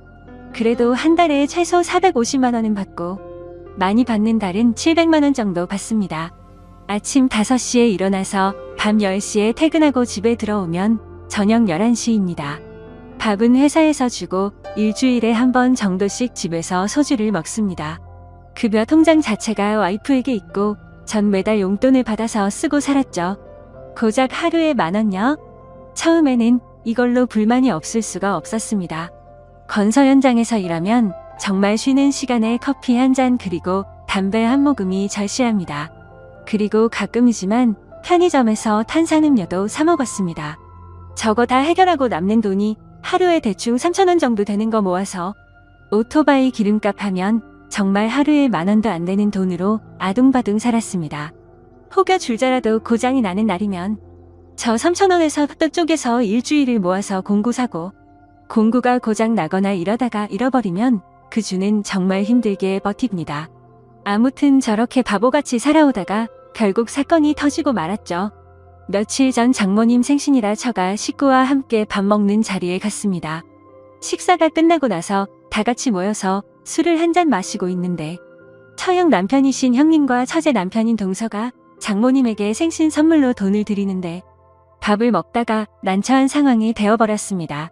그래도 한 달에 최소 450만 원은 받고 많이 받는 달은 700만 원 정도 받습니다. 아침 5시에 일어나서 밤 10시에 퇴근하고 집에 들어오면 저녁 11시입니다. 밥은 회사에서 주고 일주일에 한 번 정도씩 집에서 소주를 먹습니다. 급여 통장 자체가 와이프에게 있고 전 매달 용돈을 받아서 쓰고 살았죠. 고작 하루에 10,000원요? 처음에는 이걸로 불만이 없을 수가 없었습니다. 건설 현장에서 일하면 정말 쉬는 시간에 커피 한 잔 그리고 담배 한 모금이 절실합니다. 그리고 가끔이지만 편의점에서 탄산음료도 사 먹었습니다. 저거 다 해결하고 남는 돈이 하루에 대충 3,000원 정도 되는 거 모아서 오토바이 기름값 하면 정말 하루에 10,000원도 안 되는 돈으로 아둥바둥 살았습니다. 혹여 줄자라도 고장이 나는 날이면 저 3,000원에서 또 쪼개서 일주일을 모아서 공구 사고 공구가 고장 나거나 이러다가 잃어버리면 그 주는 정말 힘들게 버팁니다. 아무튼 저렇게 바보같이 살아오다가 결국 사건이 터지고 말았죠. 며칠 전 장모님 생신이라 처가 식구와 함께 밥 먹는 자리에 갔습니다. 식사가 끝나고 나서 다 같이 모여서 술을 한 잔 마시고 있는데 처형 남편이신 형님과 처제 남편인 동서가 장모님에게 생신 선물로 돈을 드리는데 밥을 먹다가 난처한 상황이 되어버렸습니다.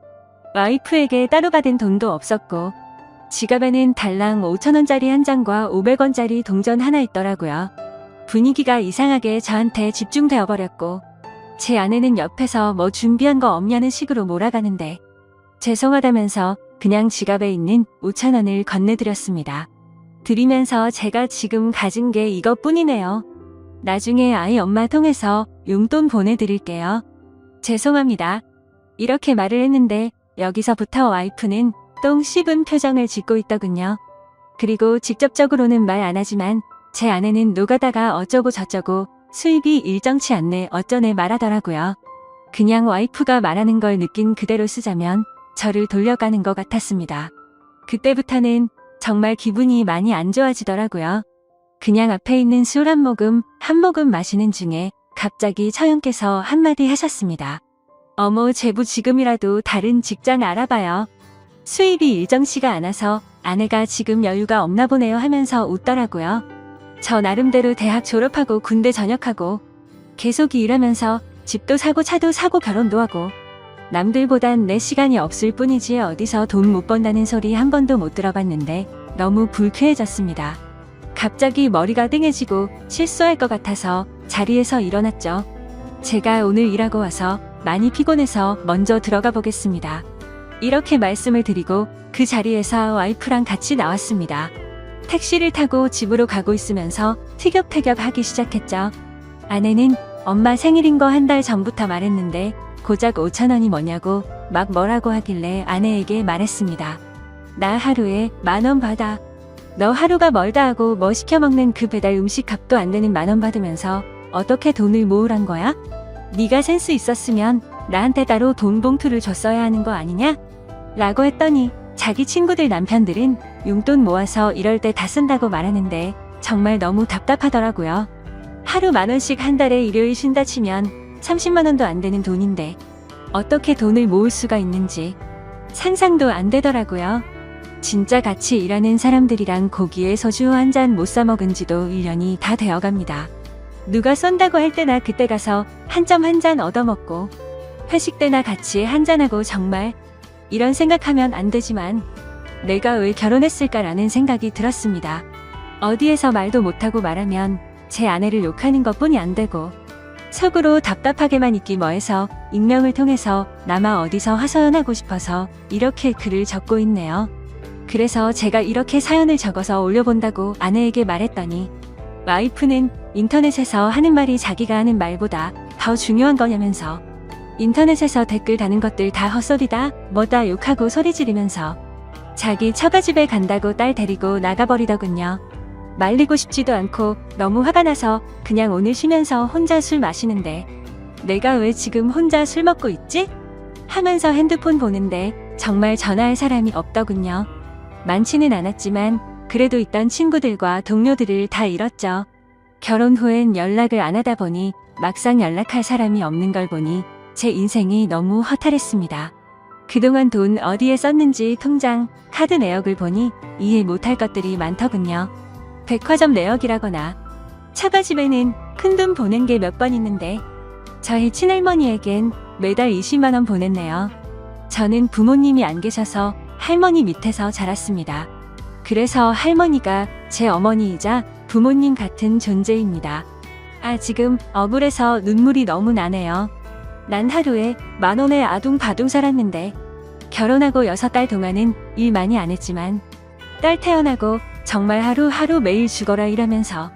와이프에게 따로 받은 돈도 없었고 지갑에는 달랑 5,000원짜리 한 장과 500원짜리 동전 하나 있더라고요. 분위기가 이상하게 저한테 집중되어 버렸고 제 아내는 옆에서 뭐 준비한 거 없냐는 식으로 몰아가는데 죄송하다면서 그냥 지갑에 있는 5,000원을 건네드렸습니다. 드리면서 제가 지금 가진 게 이것뿐이네요. 나중에 아이 엄마 통해서 용돈 보내드릴게요. 죄송합니다. 이렇게 말을 했는데 여기서부터 와이프는 똥 씹은 표정을 짓고 있더군요. 그리고 직접적으로는 말 안 하지만 제 아내는 노가다가 어쩌고 저쩌고 수입이 일정치 않네 어쩌네 말하더라고요. 그냥 와이프가 말하는 걸 느낀 그대로 쓰자면 저를 돌려가는 것 같았습니다. 그때부터는 정말 기분이 많이 안 좋아지더라고요. 그냥 앞에 있는 술 한 모금 마시는 중에 갑자기 처형께서 한마디 하셨습니다. 어머 제부 지금이라도 다른 직장 알아봐요. 수입이 일정치가 않아서 아내가 지금 여유가 없나 보네요 하면서 웃더라고요. 저 나름대로 대학 졸업하고 군대 전역하고 계속 일하면서 집도 사고 차도 사고 결혼도 하고 남들보단 내 시간이 없을 뿐이지 어디서 돈 못 번다는 소리 한 번도 못 들어봤는데 너무 불쾌해졌습니다. 갑자기 머리가 띵해지고 실수할 것 같아서 자리에서 일어났죠. 제가 오늘 일하고 와서 많이 피곤해서 먼저 들어가 보겠습니다. 이렇게 말씀을 드리고 그 자리에서 와이프랑 같이 나왔습니다. 택시를 타고 집으로 가고 있으면서 티격태격 하기 시작했죠. 아내는 엄마 생일인 거 한 달 전부터 말했는데 고작 5,000원이 뭐냐고 막 뭐라고 하길래 아내에게 말했습니다. 나 하루에 10,000원 받아. 너 하루가 멀다 하고 뭐 시켜 먹는 그 배달 음식 값도 안 되는 10,000원 받으면서 어떻게 돈을 모으란 거야? 네가 센스 있었으면 나한테 따로 돈 봉투를 줬어야 하는 거 아니냐? 라고 했더니 자기 친구들 남편들은 용돈 모아서 이럴 때 다 쓴다고 말하는데 정말 너무 답답하더라고요. 하루 10,000원씩 한 달에 일요일 쉰다 치면 30만 원도 안 되는 돈인데 어떻게 돈을 모을 수가 있는지 상상도 안 되더라고요. 진짜 같이 일하는 사람들이랑 고기에 소주 한 잔 못 사 먹은 지도 1년이 다 되어갑니다. 누가 쏜다고 할 때나 그때 가서 한 점 한 잔 얻어먹고 회식 때나 같이 한잔하고 정말 이런 생각하면 안 되지만 내가 왜 결혼했을까라는 생각이 들었습니다. 어디에서 말도 못하고 말하면 제 아내를 욕하는 것뿐이 안 되고 속으로 답답하게만 있기 뭐해서 익명을 통해서 나마 어디서 하소연하고 싶어서 이렇게 글을 적고 있네요. 그래서 제가 이렇게 사연을 적어서 올려본다고 아내에게 말했더니 와이프는 인터넷에서 하는 말이 자기가 하는 말보다 더 중요한 거냐면서 인터넷에서 댓글 다는 것들 다 헛소리다 뭐다 욕하고 소리 지르면서 자기 처가집에 간다고 딸 데리고 나가버리더군요. 말리고 싶지도 않고 너무 화가 나서 그냥 오늘 쉬면서 혼자 술 마시는데 내가 왜 지금 혼자 술 먹고 있지? 하면서 핸드폰 보는데 정말 전화할 사람이 없더군요. 많지는 않았지만 그래도 있던 친구들과 동료들을 다 잃었죠. 결혼 후엔 연락을 안 하다 보니 막상 연락할 사람이 없는 걸 보니 제 인생이 너무 허탈했습니다. 그동안 돈 어디에 썼는지 통장, 카드 내역을 보니 이해 못할 것들이 많더군요. 백화점 내역이라거나 처가집에는 큰돈 보낸 게 몇 번 있는데 저희 친할머니에겐 매달 20만 원 보냈네요. 저는 부모님이 안 계셔서 할머니 밑에서 자랐습니다. 그래서 할머니가 제 어머니이자 부모님 같은 존재입니다. 지금 억울해서 눈물이 너무 나네요. 난 하루에 10,000원에 아둥바둥 살았는데 결혼하고 6달 동안은 일 많이 안 했지만 딸 태어나고 정말 하루하루 매일 죽어라 일하면서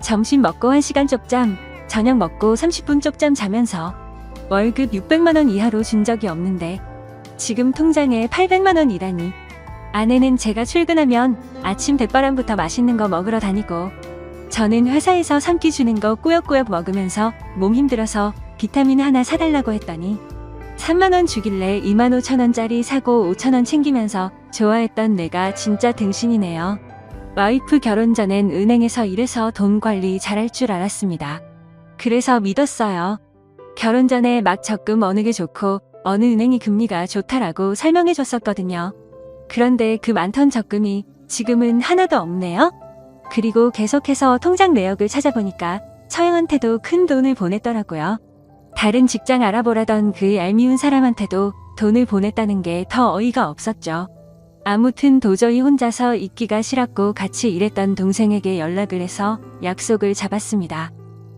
점심 먹고 1시간 쪽잠, 저녁 먹고 30분 쪽잠 자면서 월급 600만 원 이하로 준 적이 없는데 지금 통장에 800만 원이라니. 아내는 제가 출근하면 아침 대바람부터 맛있는 거 먹으러 다니고 저는 회사에서 3끼 주는 거 꾸역꾸역 먹으면서 몸 힘들어서 비타민 하나 사달라고 했더니 3만 원 주길래 25,000원짜리 사고 5,000원 챙기면서 좋아했던 내가 진짜 등신이네요. 와이프 결혼 전엔 은행에서 일해서 돈 관리 잘할 줄 알았습니다. 그래서 믿었어요. 결혼 전에 막 적금 어느 게 좋고 어느 은행이 금리가 좋다라고 설명해 줬었거든요. 그런데 그 많던 적금이 지금은 하나도 없네요. 그리고 계속해서 통장 내역을 찾아보니까 처형한테도 큰 돈을 보냈더라고요. 다른 직장 알아보라던 그 얄미운 사람한테도 돈을 보냈다는 게 더 어이가 없었죠. 아무튼 도저히 혼자서 있기가 싫었고 같이 일했던 동생에게 연락을 해서 약속을 잡았습니다.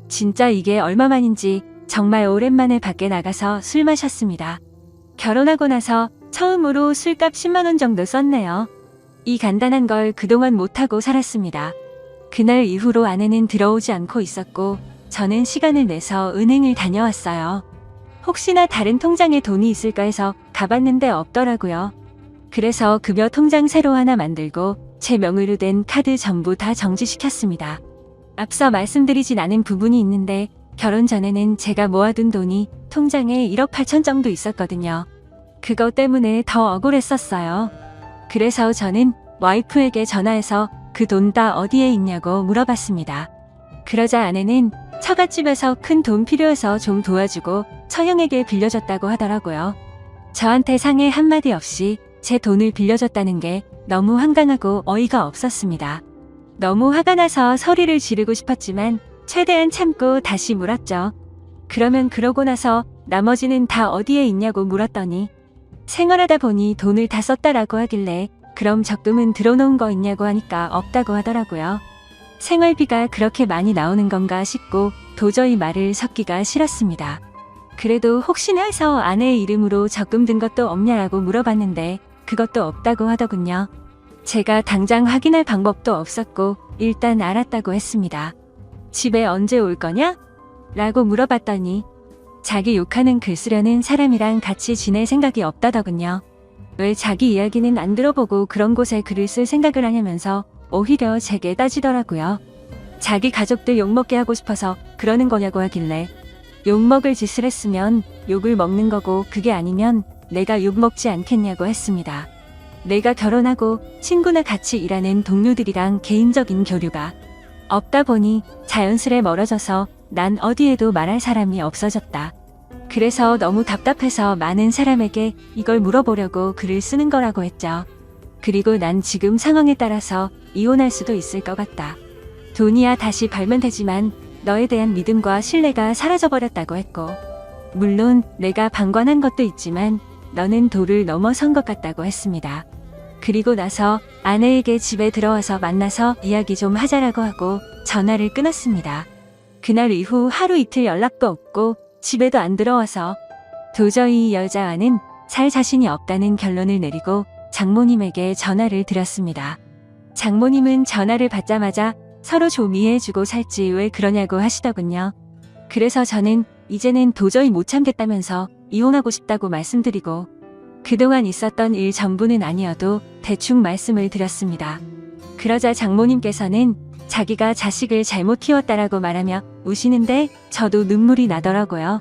진짜 이게 얼마만인지 정말 오랜만에 밖에 나가서 술 마셨습니다. 결혼하고 나서 처음으로 술값 10만 원 정도 썼네요. 이 간단한 걸 그동안 못하고 살았습니다. 그날 이후로 아내는 들어오지 않고 있었고 저는 시간을 내서 은행을 다녀왔어요. 혹시나 다른 통장에 돈이 있을까 해서 가봤는데 없더라고요. 그래서 급여 통장 새로 하나 만들고 제 명의로 된 카드 전부 다 정지시켰습니다. 앞서 말씀드리진 않은 부분이 있는데 결혼 전에는 제가 모아둔 돈이 통장에 1억 8천 정도 있었거든요. 그것 때문에 더 억울했었어요. 그래서 저는 와이프에게 전화해서 그 돈 다 어디에 있냐고 물어봤습니다. 그러자 아내는 처갓집에서 큰 돈 필요해서 좀 도와주고 처형에게 빌려줬다고 하더라고요. 저한테 상해 한마디 없이 제 돈을 빌려줬다는 게 너무 황당하고 어이가 없었습니다. 너무 화가 나서 소리를 지르고 싶었지만 최대한 참고 다시 물었죠. 그러면 그러고 나서 나머지는 다 어디에 있냐고 물었더니 생활하다 보니 돈을 다 썼다라고 하길래 그럼 적금은 들어놓은 거 있냐고 하니까 없다고 하더라고요. 생활비가 그렇게 많이 나오는 건가 싶고 도저히 말을 섞기가 싫었습니다. 그래도 혹시나 해서 아내의 이름으로 적금 든 것도 없냐라고 물어봤는데 그것도 없다고 하더군요. 제가 당장 확인할 방법도 없었고 일단 알았다고 했습니다. 집에 언제 올 거냐? 라고 물어봤더니 자기 욕하는 글 쓰려는 사람이랑 같이 지낼 생각이 없다더군요. 왜 자기 이야기는 안 들어보고 그런 곳에 글을 쓸 생각을 하냐면서 오히려 제게 따지더라고요. 자기 가족들 욕먹게 하고 싶어서 그러는 거냐고 하길래 욕먹을 짓을 했으면 욕을 먹는 거고 그게 아니면 내가 욕먹지 않겠냐고 했습니다. 내가 결혼하고 친구나 같이 일하는 동료들이랑 개인적인 교류가 없다 보니 자연스레 멀어져서 난 어디에도 말할 사람이 없어졌다. 그래서 너무 답답해서 많은 사람에게 이걸 물어보려고 글을 쓰는 거라고 했죠. 그리고 난 지금 상황에 따라서 이혼할 수도 있을 것 같다. 돈이야 다시 벌면 되지만 너에 대한 믿음과 신뢰가 사라져버렸다고 했고 물론 내가 방관한 것도 있지만 너는 도를 넘어선 것 같다고 했습니다. 그리고 나서 아내에게 집에 들어와서 만나서 이야기 좀 하자라고 하고 전화를 끊었습니다. 그날 이후 하루 이틀 연락도 없고 집에도 안 들어와서 도저히 이 여자와는 살 자신이 없다는 결론을 내리고 장모님에게 전화를 드렸습니다. 장모님은 전화를 받자마자 서로 좀 이해해주고 살지 왜 그러냐고 하시더군요. 그래서 저는 이제는 도저히 못 참겠다면서 이혼하고 싶다고 말씀드리고 그동안 있었던 일 전부는 아니어도 대충 말씀을 드렸습니다. 그러자 장모님께서는 자기가 자식을 잘못 키웠다라고 말하며 우시는데 저도 눈물이 나더라고요.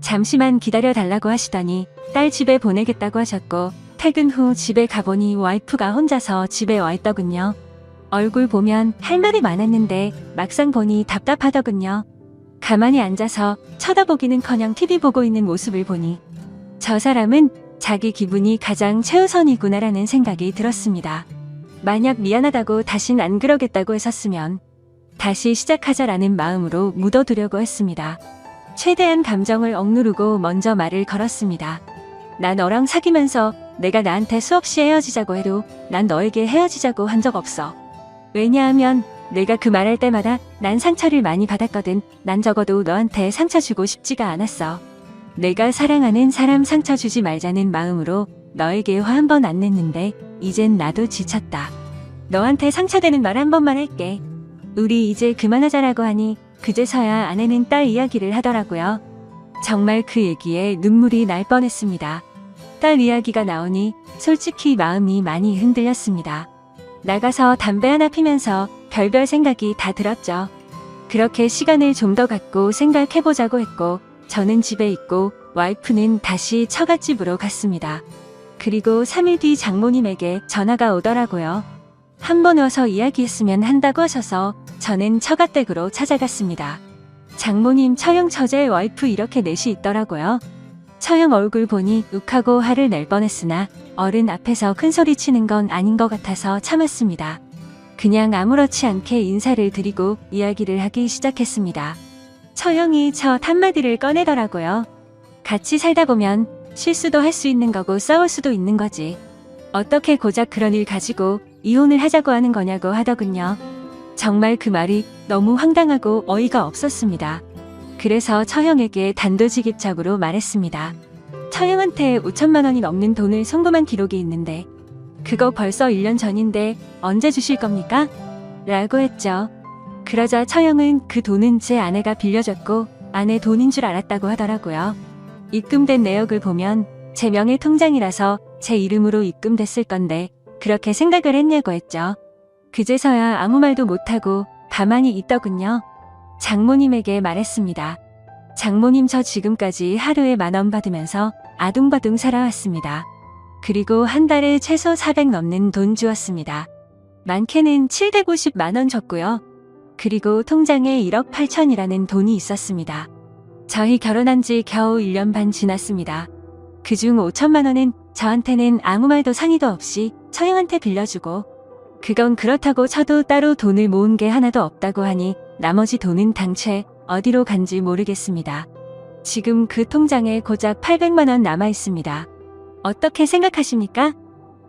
잠시만 기다려달라고 하시더니 딸 집에 보내겠다고 하셨고 퇴근 후 집에 가보니 와이프가 혼자서 집에 와 있더군요. 얼굴 보면 할 말이 많았는데 막상 보니 답답하더군요. 가만히 앉아서 쳐다보기는커녕 TV 보고 있는 모습을 보니 저 사람은 자기 기분이 가장 최우선이구나라는 생각이 들었습니다. 만약 미안하다고 다신 안 그러겠다고 했었으면 다시 시작하자라는 마음으로 묻어두려고 했습니다. 최대한 감정을 억누르고 먼저 말을 걸었습니다. 나 너랑 사귀면서 내가 나한테 수없이 헤어지자고 해도 난 너에게 헤어지자고 한 적 없어. 왜냐하면 내가 그 말할 때마다 난 상처를 많이 받았거든. 난 적어도 너한테 상처 주고 싶지가 않았어. 내가 사랑하는 사람 상처 주지 말자는 마음으로 너에게 화 한 번 안 냈는데 이젠 나도 지쳤다. 너한테 상처되는 말 한 번만 할게. 우리 이제 그만하자라고 하니 그제서야 아내는 딸 이야기를 하더라고요. 정말 그 얘기에 눈물이 날 뻔했습니다. 딸 이야기가 나오니 솔직히 마음이 많이 흔들렸습니다. 나가서 담배 하나 피면서 별별 생각이 다 들었죠. 그렇게 시간을 좀 더 갖고 생각해보자고 했고 저는 집에 있고 와이프는 다시 처갓집으로 갔습니다. 그리고 3일 뒤 장모님에게 전화가 오더라고요. 한번 와서 이야기했으면 한다고 하셔서 저는 처갓댁으로 찾아갔습니다. 장모님 처형 처제 와이프 이렇게 넷이 있더라고요. 처형 얼굴 보니 욱하고 화를 낼 뻔했으나 어른 앞에서 큰소리 치는 건 아닌 것 같아서 참았습니다. 그냥 아무렇지 않게 인사를 드리고 이야기를 하기 시작했습니다. 처형이 첫 한마디를 꺼내더라고요. 같이 살다 보면 실수도 할 수 있는 거고 싸울 수도 있는 거지. 어떻게 고작 그런 일 가지고 이혼을 하자고 하는 거냐고 하더군요. 정말 그 말이 너무 황당하고 어이가 없었습니다. 그래서 처형에게 단도직입적으로 말했습니다. 처형한테 5천만 원이 넘는 돈을 송금한 기록이 있는데 그거 벌써 1년 전인데 언제 주실 겁니까? 라고 했죠. 그러자 처형은 그 돈은 제 아내가 빌려줬고 아내 돈인 줄 알았다고 하더라고요. 입금된 내역을 보면 제 명의 통장이라서 제 이름으로 입금됐을 건데 그렇게 생각을 했냐고 했죠. 그제서야 아무 말도 못하고 가만히 있더군요. 장모님에게 말했습니다. 장모님 저 지금까지 하루에 10,000원 받으면서 아둥바둥 살아왔습니다. 그리고 한 달에 최소 400 넘는 돈 주었습니다. 많게는 750만 원 줬고요. 그리고 통장에 1억 8천이라는 돈이 있었습니다. 저희 결혼한 지 겨우 1년 반 지났습니다. 그중 5천만 원은 저한테는 아무 말도 상의도 없이 처형한테 빌려주고 그건 그렇다고 쳐도 따로 돈을 모은 게 하나도 없다고 하니 나머지 돈은 당최 어디로 간지 모르겠습니다. 지금 그 통장에 고작 800만 원 남아 있습니다. 어떻게 생각하십니까?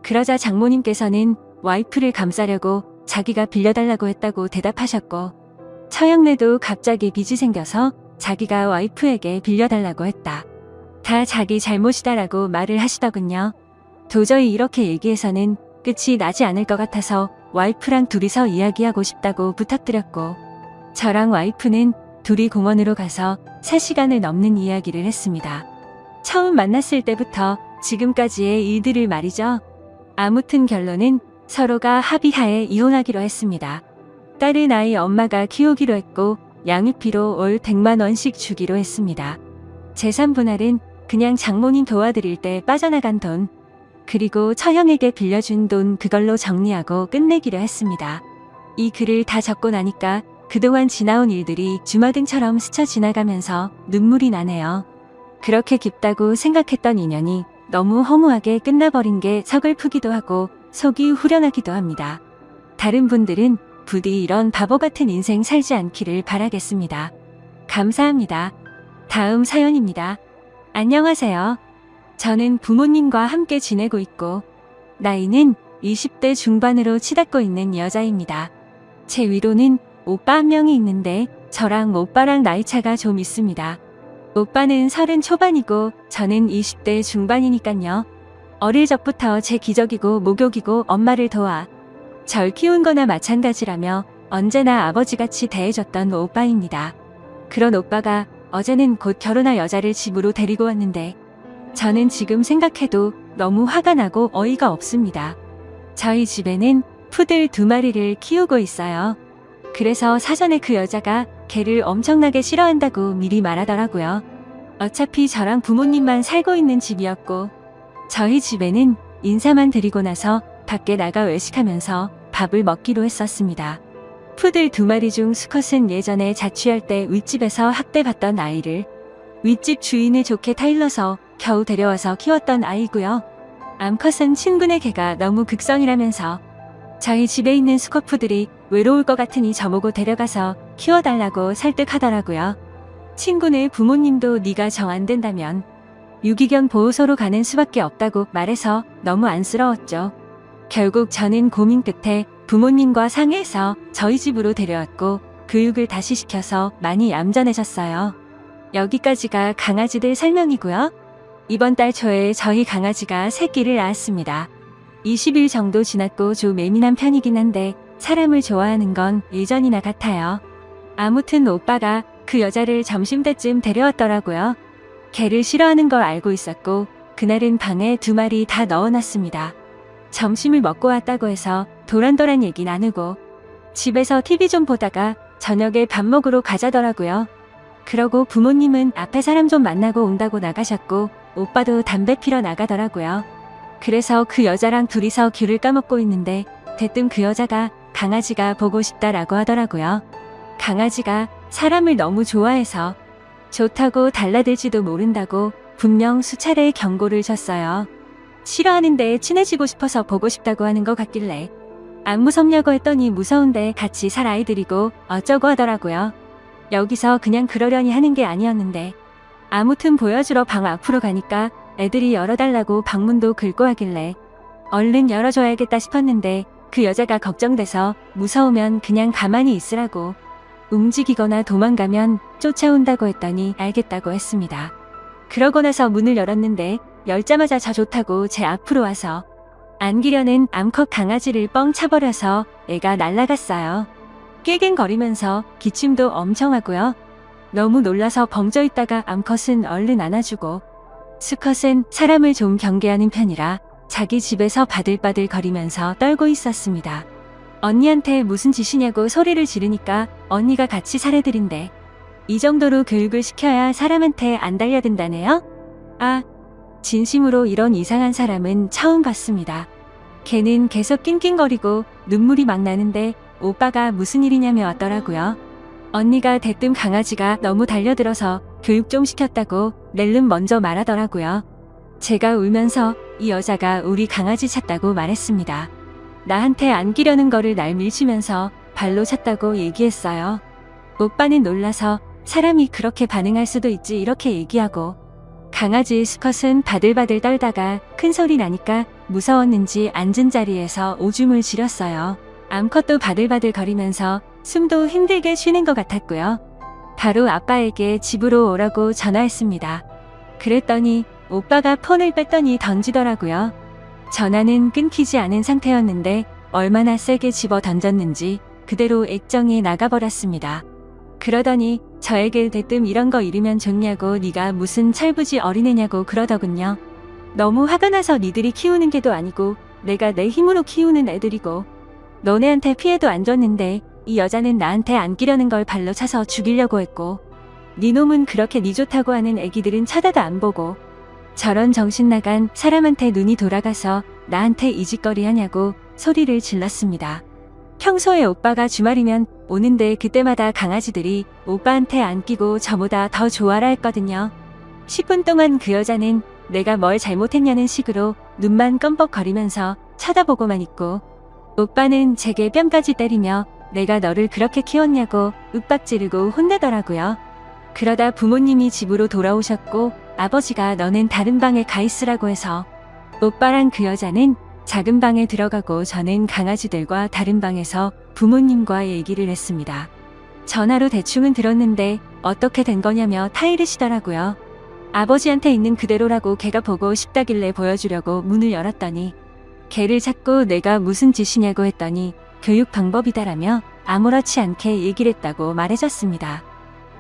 그러자 장모님께서는 와이프를 감싸려고 자기가 빌려달라고 했다고 대답하셨고 처형네도 갑자기 빚이 생겨서 자기가 와이프에게 빌려달라고 했다. 다 자기 잘못이다라고 말을 하시더군요. 도저히 이렇게 얘기해서는 끝이 나지 않을 것 같아서 와이프랑 둘이서 이야기하고 싶다고 부탁드렸고 저랑 와이프는 둘이 공원으로 가서 3시간을 넘는 이야기를 했습니다. 처음 만났을 때부터 지금까지의 일들을 말이죠. 아무튼 결론은 서로가 합의하에 이혼하기로 했습니다. 딸은 아이 엄마가 키우기로 했고 양육비로 월 100만 원씩 주기로 했습니다. 재산 분할은 그냥 장모님 도와드릴 때 빠져나간 돈 그리고 처형에게 빌려준 돈 그걸로 정리하고 끝내기로 했습니다. 이 글을 다 적고 나니까 그동안 지나온 일들이 주마등처럼 스쳐 지나가면서 눈물이 나네요. 그렇게 깊다고 생각했던 인연이 너무 허무하게 끝나버린 게 서글프기도 하고 속이 후련하기도 합니다. 다른 분들은 부디 이런 바보 같은 인생 살지 않기를 바라겠습니다. 감사합니다. 다음 사연입니다. 안녕하세요. 저는 부모님과 함께 지내고 있고 나이는 20대 중반으로 치닫고 있는 여자입니다. 제 위로는 오빠 한 명이 있는데 저랑 오빠랑 나이차가 좀 있습니다. 오빠는 30 초반이고 저는 20대 중반이니깐요. 어릴 적부터 제 기저귀고 목욕이고 엄마를 도와 절 키운 거나 마찬가지라며 언제나 아버지같이 대해줬던 오빠입니다. 그런 오빠가 어제는 곧 결혼할 여자를 집으로 데리고 왔는데 저는 지금 생각해도 너무 화가 나고 어이가 없습니다. 저희 집에는 푸들 2마리를 키우고 있어요. 그래서 사전에 그 여자가 개를 엄청나게 싫어한다고 미리 말하더라고요. 어차피 저랑 부모님만 살고 있는 집이었고 저희 집에는 인사만 드리고 나서 밖에 나가 외식하면서 밥을 먹기로 했었습니다. 푸들 2마리 중 수컷은 예전에 자취할 때 윗집에서 학대받던 아이를 윗집 주인을 좋게 타일러서 겨우 데려와서 키웠던 아이고요. 암컷은 친구네 개가 너무 극성이라면서 저희 집에 있는 수컷푸들이 외로울 것 같으니 저보고 데려가서 키워달라고 설득하더라고요. 친구네 부모님도 네가 정 안 된다면 유기견 보호소로 가는 수밖에 없다고 말해서 너무 안쓰러웠죠. 결국 저는 고민 끝에 부모님과 상의해서 저희 집으로 데려왔고 교육을 다시 시켜서 많이 얌전해졌어요. 여기까지가 강아지들 설명이고요. 이번 달 초에 저희 강아지가 새끼를 낳았습니다. 20일 정도 지났고 좀 예민한 편이긴 한데 사람을 좋아하는 건 예전이나 같아요. 아무튼 오빠가 그 여자를 점심때쯤 데려왔더라고요. 개를 싫어하는 걸 알고 있었고 그날은 방에 2마리 다 넣어놨습니다. 점심을 먹고 왔다고 해서 도란도란 얘기 나누고 집에서 TV 좀 보다가 저녁에 밥 먹으러 가자더라고요. 그러고 부모님은 앞에 사람 좀 만나고 온다고 나가셨고 오빠도 담배 피러 나가더라고요. 그래서 그 여자랑 둘이서 귤을 까먹고 있는데 대뜸 그 여자가 강아지가 보고 싶다라고 하더라고요. 강아지가 사람을 너무 좋아해서 좋다고 달라들지도 모른다고 분명 수차례 경고를 줬어요. 싫어하는데 친해지고 싶어서 보고 싶다고 하는 것 같길래 안 무섭냐고 했더니 무서운데 같이 살 아이들이고 어쩌고 하더라고요. 여기서 그냥 그러려니 하는 게 아니었는데 아무튼 보여주러 방 앞으로 가니까 애들이 열어달라고 방문도 긁고 하길래 얼른 열어줘야겠다 싶었는데 그 여자가 걱정돼서 무서우면 그냥 가만히 있으라고 움직이거나 도망가면 쫓아온다고 했더니 알겠다고 했습니다. 그러고 나서 문을 열었는데 열자마자 저 좋다고 제 앞으로 와서 안기려는 암컷 강아지를 뻥 차버려서 애가 날아갔어요. 꾀갱거리면서 기침도 엄청 하고요. 너무 놀라서 벙쪄 있다가 암컷은 얼른 안아주고 수컷은 사람을 좀 경계하는 편이라 자기 집에서 바들바들 거리면서 떨고 있었습니다. 언니한테 무슨 짓이냐고 소리를 지르니까 언니가 같이 사례들인데 이 정도로 교육을 시켜야 사람한테 안 달려든다네요? 아, 진심으로 이런 이상한 사람은 처음 봤습니다. 걔는 계속 낑낑거리고 눈물이 막 나는데 오빠가 무슨 일이냐며 왔더라고요. 언니가 대뜸 강아지가 너무 달려들어서 교육 좀 시켰다고 낼름 먼저 말하더라고요. 제가 울면서 이 여자가 우리 강아지 찼다고 말했습니다. 나한테 안기려는 거를 날 밀치면서 발로 찼다고 얘기했어요. 오빠는 놀라서 사람이 그렇게 반응할 수도 있지 이렇게 얘기하고 강아지 수컷은 바들바들 떨다가 큰 소리 나니까 무서웠는지 앉은 자리에서 오줌을 지렸어요. 암컷도 바들바들 거리면서 숨도 힘들게 쉬는 것 같았고요. 바로 아빠에게 집으로 오라고 전화했습니다. 그랬더니 오빠가 폰을 뺐더니 던지더라고요. 전화는 끊기지 않은 상태였는데 얼마나 세게 집어 던졌는지 그대로 액정이 나가버렸습니다. 그러더니 저에게 대뜸 이런 거 잃으면 좋냐고 네가 무슨 철부지 어린애냐고 그러더군요. 너무 화가 나서 니들이 키우는 게도 아니고 내가 내 힘으로 키우는 애들이고 너네한테 피해도 안 줬는데 이 여자는 나한테 안기려는 걸 발로 차서 죽이려고 했고 네 놈은 그렇게 니 좋다고 하는 애기들은 쳐다도 안 보고 저런 정신 나간 사람한테 눈이 돌아가서 나한테 이 짓거리 하냐고 소리를 질렀습니다. 평소에 오빠가 주말이면 오는데 그때마다 강아지들이 오빠한테 안기고 저보다 더 좋아라 했거든요. 10분 동안 그 여자는 내가 뭘 잘못했냐는 식으로 눈만 껌뻑거리면서 쳐다보고만 있고 오빠는 제게 뺨까지 때리며 내가 너를 그렇게 키웠냐고 윽박지르고 혼내더라고요. 그러다 부모님이 집으로 돌아오셨고 아버지가 너는 다른 방에 가 있으라고 해서 오빠랑 그 여자는 작은 방에 들어가고 저는 강아지들과 다른 방에서 부모님과 얘기를 했습니다. 전화로 대충은 들었는데 어떻게 된 거냐며 타이르시더라고요. 아버지한테 있는 그대로라고 걔가 보고 싶다길래 보여주려고 문을 열었더니 걔를 찾고 내가 무슨 짓이냐고 했더니 교육 방법이다라며 아무렇지 않게 얘기를 했다고 말해줬습니다.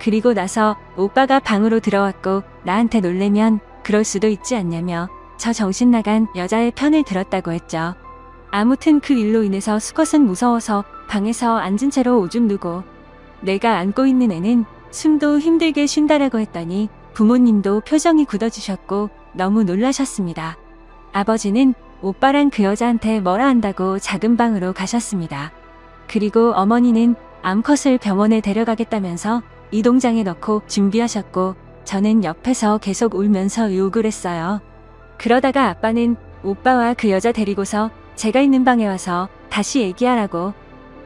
그리고 나서 오빠가 방으로 들어왔고 나한테 놀래면 그럴 수도 있지 않냐며 저 정신 나간 여자의 편을 들었다고 했죠. 아무튼 그 일로 인해서 수컷은 무서워서 방에서 앉은 채로 오줌 누고 내가 안고 있는 애는 숨도 힘들게 쉰다라고 했더니 부모님도 표정이 굳어지셨고 너무 놀라셨습니다. 아버지는 오빠랑 그 여자한테 뭐라 한다고 작은 방으로 가셨습니다. 그리고 어머니는 암컷을 병원에 데려가겠다면서 이동장에 넣고 준비하셨고 저는 옆에서 계속 울면서 욕을 했어요. 그러다가 아빠는 오빠와 그 여자 데리고서 제가 있는 방에 와서 다시 얘기하라고.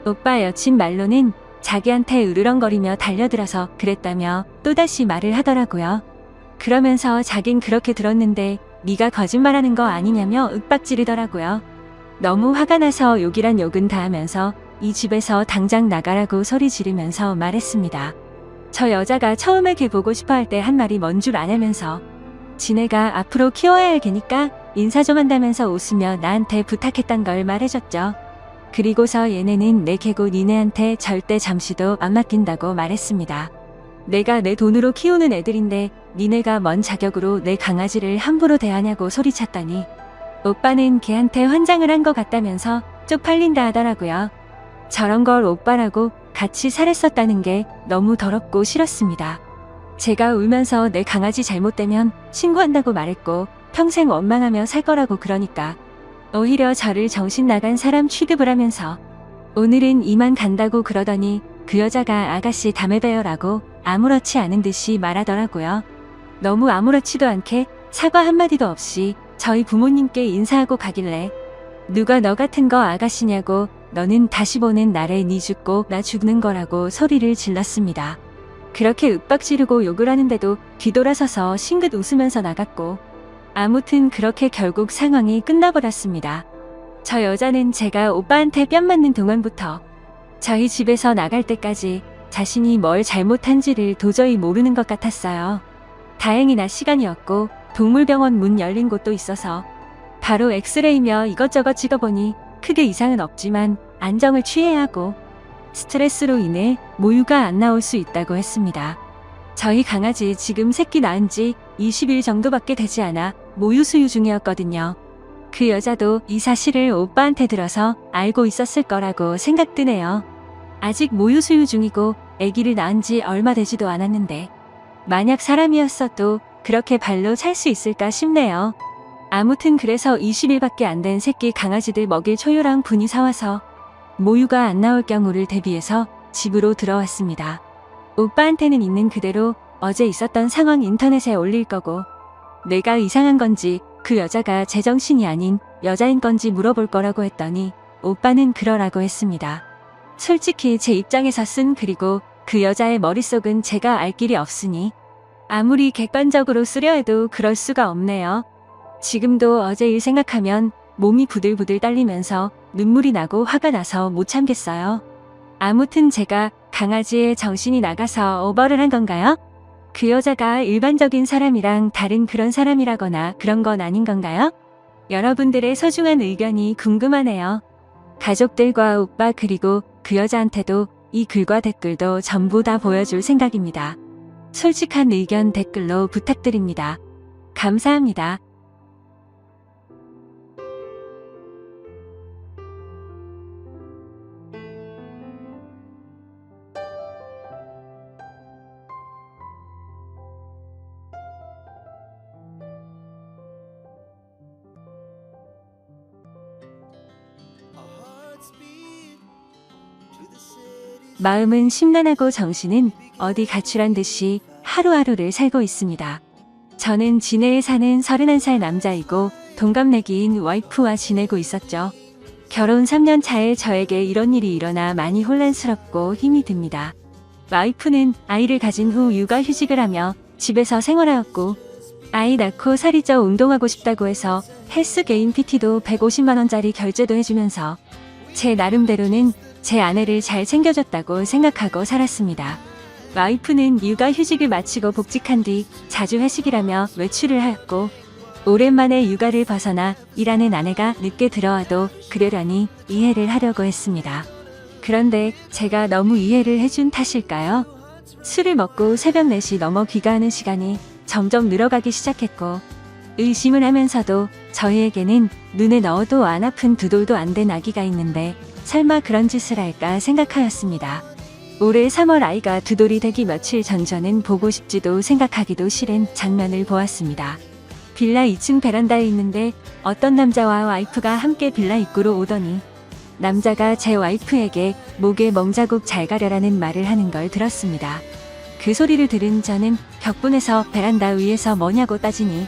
오빠 여친 말로는 자기한테 으르렁거리며 달려들어서 그랬다며 또다시 말을 하더라고요. 그러면서 자긴 그렇게 들었는데 네가 거짓말하는 거 아니냐며 윽박지르더라고요. 너무 화가 나서 욕이란 욕은 다 하면서 이 집에서 당장 나가라고 소리 지르면서 말했습니다. 저 여자가 처음에 걔 보고 싶어 할 때 한 말이 뭔 줄 아냐면서 지네가 앞으로 키워야 할 개니까 인사 좀 한다면서 웃으며 나한테 부탁했단 걸 말해줬죠. 그리고서 얘네는 내 개고 니네한테 절대 잠시도 안 맡긴다고 말했습니다. 내가 내 돈으로 키우는 애들인데 니네가 뭔 자격으로 내 강아지를 함부로 대하냐고 소리쳤더니 오빠는 걔한테 환장을 한 것 같다면서 쪽팔린다 하더라고요. 저런 걸 오빠라고 같이 살았었다는 게 너무 더럽고 싫었습니다. 제가 울면서 내 강아지 잘못되면 신고한다고 말했고 평생 원망하며 살 거라고 그러니까 오히려 저를 정신 나간 사람 취급을 하면서 오늘은 이만 간다고 그러더니 그 여자가 아가씨 다음에 봬요라고 아무렇지 않은 듯이 말하더라고요. 너무 아무렇지도 않게 사과 한마디도 없이 저희 부모님께 인사하고 가길래 누가 너 같은 거 아가씨냐고 너는 다시 보는 날에 니 죽고 나 죽는 거라고 소리를 질렀습니다. 그렇게 윽박지르고 욕을 하는데도 뒤돌아서서 싱긋 웃으면서 나갔고 아무튼 그렇게 결국 상황이 끝나버렸습니다. 저 여자는 제가 오빠한테 뺨 맞는 동안부터 저희 집에서 나갈 때까지 자신이 뭘 잘못한지를 도저히 모르는 것 같았어요. 다행히 낮 시간이었고 동물병원 문 열린 곳도 있어서 바로 엑스레이며 이것저것 찍어보니 크게 이상은 없지만 안정을 취해야 하고 스트레스로 인해 모유가 안 나올 수 있다고 했습니다. 저희 강아지 지금 새끼 낳은 지 20일 정도밖에 되지 않아 모유 수유 중이었거든요. 그 여자도 이 사실을 오빠한테 들어서 알고 있었을 거라고 생각드네요. 아직 모유 수유 중이고 아기를 낳은 지 얼마 되지도 않았는데 만약 사람이었어도 그렇게 발로 찰 수 있을까 싶네요. 아무튼 그래서 20일밖에 안 된 새끼 강아지들 먹일 초유랑 분이 사와서 모유가 안 나올 경우를 대비해서 집으로 들어왔습니다. 오빠한테는 있는 그대로 어제 있었던 상황 인터넷에 올릴 거고 내가 이상한 건지 그 여자가 제정신이 아닌 여자인 건지 물어볼 거라고 했더니 오빠는 그러라고 했습니다. 솔직히 제 입장에서 쓴 그리고 그 여자의 머릿속은 제가 알 길이 없으니 아무리 객관적으로 쓰려 해도 그럴 수가 없네요. 지금도 어제 일 생각하면 몸이 부들부들 떨리면서 눈물이 나고 화가 나서 못 참겠어요. 아무튼 제가 강아지의 정신이 나가서 오버를 한 건가요? 그 여자가 일반적인 사람이랑 다른 그런 사람이라거나 그런 건 아닌 건가요? 여러분들의 소중한 의견이 궁금하네요. 가족들과 오빠 그리고 그 여자한테도 이 글과 댓글도 전부 다 보여줄 생각입니다. 솔직한 의견 댓글로 부탁드립니다. 감사합니다. 마음은 심란하고 정신은 어디 가출한 듯이 하루하루를 살고 있습니다. 저는 진해에 사는 31살 남자이고 동갑내기인 와이프와 지내고 있었죠. 결혼 3년 차에 저에게 이런 일이 일어나 많이 혼란스럽고 힘이 듭니다. 와이프는 아이를 가진 후 육아휴직을 하며 집에서 생활하였고 아이 낳고 살이 쪄 운동하고 싶다고 해서 헬스 개인 PT도 150만원짜리 결제도 해주면서 제 나름대로는 제 아내를 잘 챙겨줬다고 생각하고 살았습니다. 와이프는 육아휴직을 마치고 복직한 뒤 자주 회식이라며 외출을 하였고 오랜만에 육아를 벗어나 일하는 아내가 늦게 들어와도 그러려니 이해를 하려고 했습니다. 그런데 제가 너무 이해를 해준 탓일까요? 술을 먹고 새벽 4시 넘어 귀가하는 시간이 점점 늘어가기 시작했고 의심을 하면서도 저희에게는 눈에 넣어도 안 아픈 두 돌도 안 된 아기가 있는데 설마 그런 짓을 할까 생각하였습니다. 올해 3월 아이가 두 돌이 되기 며칠 전전은 보고 싶지도 생각하기도 싫은 장면을 보았습니다. 빌라 2층 베란다에 있는데 어떤 남자와 와이프가 함께 빌라 입구로 오더니 남자가 제 와이프에게 목에 멍자국 잘 가려라는 말을 하는 걸 들었습니다. 그 소리를 들은 저는 격분해서 베란다 위에서 뭐냐고 따지니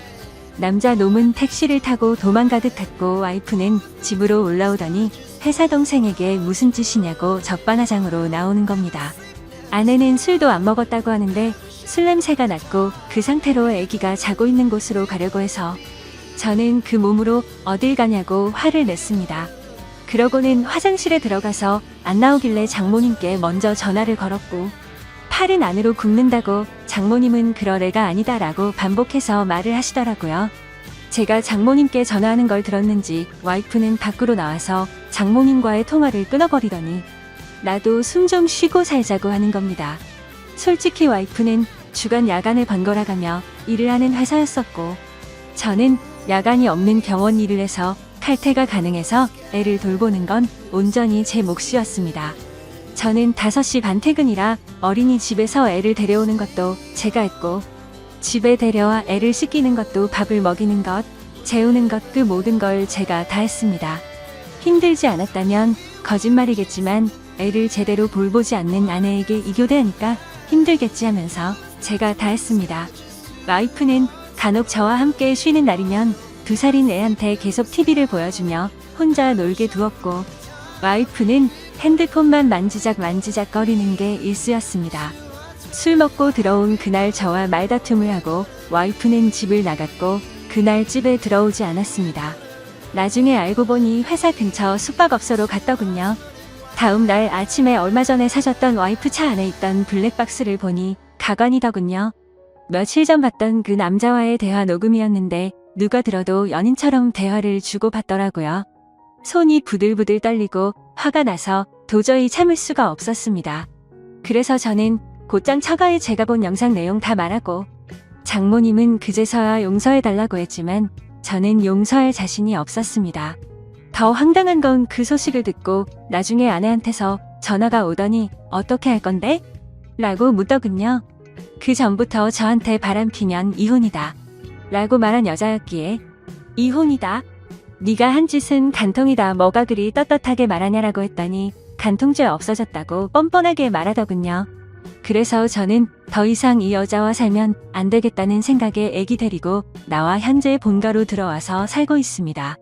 남자 놈은 택시를 타고 도망가듯 했고 와이프는 집으로 올라오더니 회사 동생에게 무슨 짓이냐고 적반하장으로 나오는 겁니다. 아내는 술도 안 먹었다고 하는데 술 냄새가 났고 그 상태로 아기가 자고 있는 곳으로 가려고 해서 저는 그 몸으로 어딜 가냐고 화를 냈습니다. 그러고는 화장실에 들어가서 안 나오길래 장모님께 먼저 전화를 걸었고 팔은 안으로 굽는다고 장모님은 그럴 애가 아니다라고 반복해서 말을 하시더라고요. 제가 장모님께 전화하는 걸 들었는지 와이프는 밖으로 나와서 장모님과의 통화를 끊어버리더니 나도 숨 좀 쉬고 살자고 하는 겁니다. 솔직히 와이프는 주간 야간을 번갈아가며 일을 하는 회사였었고 저는 야간이 없는 병원 일을 해서 칼퇴가 가능해서 애를 돌보는 건 온전히 제 몫이었습니다. 저는 5시 반 퇴근이라 어린이집에서 애를 데려오는 것도 제가 했고 집에 데려와 애를 씻기는 것도 밥을 먹이는 것, 재우는 것 그 모든 걸 제가 다 했습니다. 힘들지 않았다면 거짓말이겠지만 애를 제대로 돌보지 않는 아내에게 이교대하니까 힘들겠지 하면서 제가 다 했습니다. 와이프는 간혹 저와 함께 쉬는 날이면 2살인 애한테 계속 TV를 보여주며 혼자 놀게 두었고 와이프는 핸드폰만 만지작 거리는 게 일쑤였습니다. 술 먹고 들어온 그날 저와 말다툼을 하고 와이프는 집을 나갔고 그날 집에 들어오지 않았습니다. 나중에 알고 보니 회사 근처 숙박업소로 갔더군요. 다음 날 아침에 얼마 전에 사줬던 와이프 차 안에 있던 블랙박스를 보니 가관이더군요. 며칠 전 봤던 그 남자와의 대화 녹음이었는데 누가 들어도 연인처럼 대화를 주고받더라고요. 손이 부들부들 떨리고 화가 나서 도저히 참을 수가 없었습니다. 그래서 저는 곧장 처가에 제가 본 영상 내용 다 말하고 장모님은 그제서야 용서해달라고 했지만 저는 용서할 자신이 없었습니다. 더 황당한 건 그 소식을 듣고 나중에 아내한테서 전화가 오더니 어떻게 할 건데? 라고 묻더군요. 그 전부터 저한테 바람피면 이혼이다 라고 말한 여자였기에 이혼이다? 네가 한 짓은 간통이다 뭐가 그리 떳떳하게 말하냐라고 했더니 간통죄 없어졌다고 뻔뻔하게 말하더군요. 그래서 저는 더 이상 이 여자와 살면 안 되겠다는 생각에 애기 데리고 나와 현재 본가로 들어와서 살고 있습니다.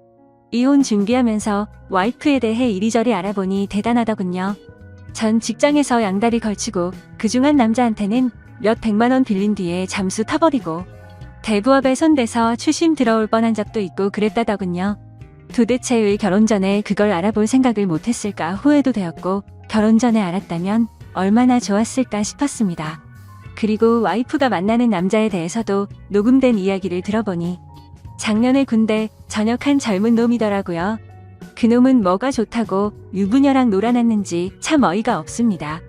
이혼 준비하면서 와이프에 대해 이리저리 알아보니 대단하더군요. 전 직장에서 양다리 걸치고 그중 한 남자한테는 몇 백만 원 빌린 뒤에 잠수 타버리고 대부업에 손대서 추심 들어올 뻔한 적도 있고 그랬다더군요. 도대체 왜 결혼 전에 그걸 알아볼 생각을 못했을까 후회도 되었고 결혼 전에 알았다면 얼마나 좋았을까 싶었습니다. 그리고 와이프가 만나는 남자에 대해서도 녹음된 이야기를 들어보니 작년에 군대 전역한 젊은 놈이더라고요. 그놈은 뭐가 좋다고 유부녀랑 놀아났는지 참 어이가 없습니다.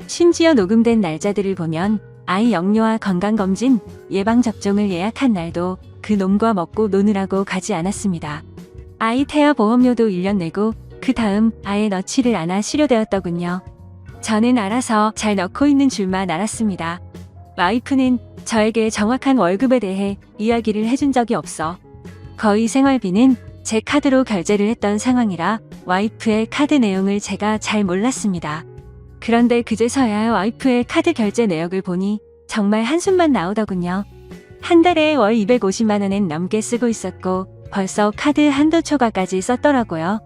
심지어 녹음된 날짜들을 보면 아이 영유아 건강검진, 예방접종을 예약한 날도 그 놈과 먹고 노느라고 가지 않았습니다. 아이 태아 보험료도 1년 내고 그 다음 아예 넣지를 않아 실효되었더군요. 저는 알아서 잘 넣고 있는 줄만 알았습니다. 와이프는 저에게 정확한 월급에 대해 이야기를 해준 적이 없어 거의 생활비는 제 카드로 결제를 했던 상황이라 와이프의 카드 내용을 제가 잘 몰랐습니다. 그런데 그제서야 와이프의 카드 결제 내역을 보니 정말 한숨만 나오더군요. 한 달에 월 250만 원은 넘게 쓰고 있었고 벌써 카드 한도 초과까지 썼더라고요.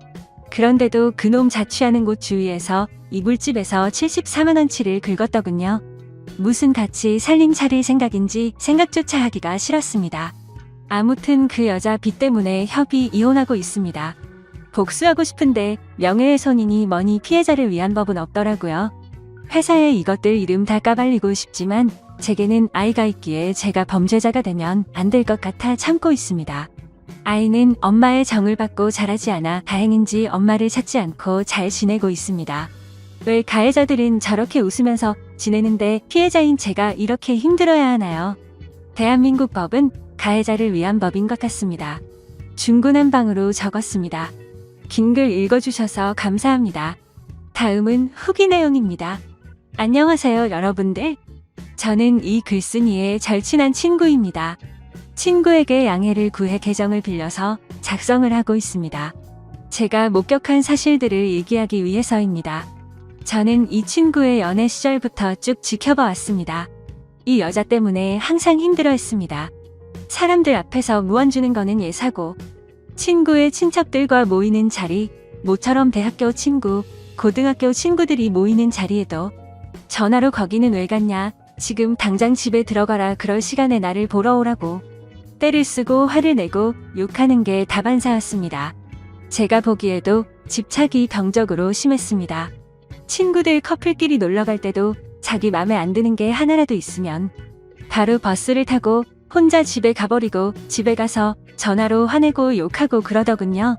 그런데도 그놈 자취하는 곳 주위에서 이불집에서 74만 원치를 긁었더군요. 무슨 같이 살림 차릴 생각인지 생각조차 하기가 싫었습니다. 아무튼 그 여자 빚 때문에 협의 이혼하고 있습니다. 복수하고 싶은데 명예훼손이니 뭐니 피해자를 위한 법은 없더라고요. 회사에 이것들 이름 다 까발리고 싶지만 제게는 아이가 있기에 제가 범죄자가 되면 안 될 것 같아 참고 있습니다. 아이는 엄마의 정을 받고 자라지 않아 다행인지 엄마를 찾지 않고 잘 지내고 있습니다. 왜 가해자들은 저렇게 웃으면서 지내는데 피해자인 제가 이렇게 힘들어야 하나요? 대한민국 법은 가해자를 위한 법인 것 같습니다. 중구난방으로 적었습니다. 긴 글 읽어주셔서 감사합니다. 다음은 후기 내용입니다. 안녕하세요 여러분들. 저는 이 글쓴이의 절친한 친구입니다. 친구에게 양해를 구해 계정을 빌려서 작성을 하고 있습니다. 제가 목격한 사실들을 얘기하기 위해서입니다. 저는 이 친구의 연애 시절부터 쭉 지켜봐 왔습니다. 이 여자 때문에 항상 힘들어했습니다. 사람들 앞에서 무언 주는 거는 예사고, 친구의 친척들과 모이는 자리, 모처럼 대학교 친구, 고등학교 친구들이 모이는 자리에도 전화로 거기는 왜 갔냐, 지금 당장 집에 들어가라, 그럴 시간에 나를 보러 오라고 때를 쓰고 화를 내고 욕하는 게 다반사였습니다. 제가 보기에도 집착이 병적으로 심했습니다. 친구들 커플끼리 놀러 갈 때도 자기 맘에 안 드는 게 하나라도 있으면 바로 버스를 타고 혼자 집에 가버리고 집에 가서 전화로 화내고 욕하고 그러더군요.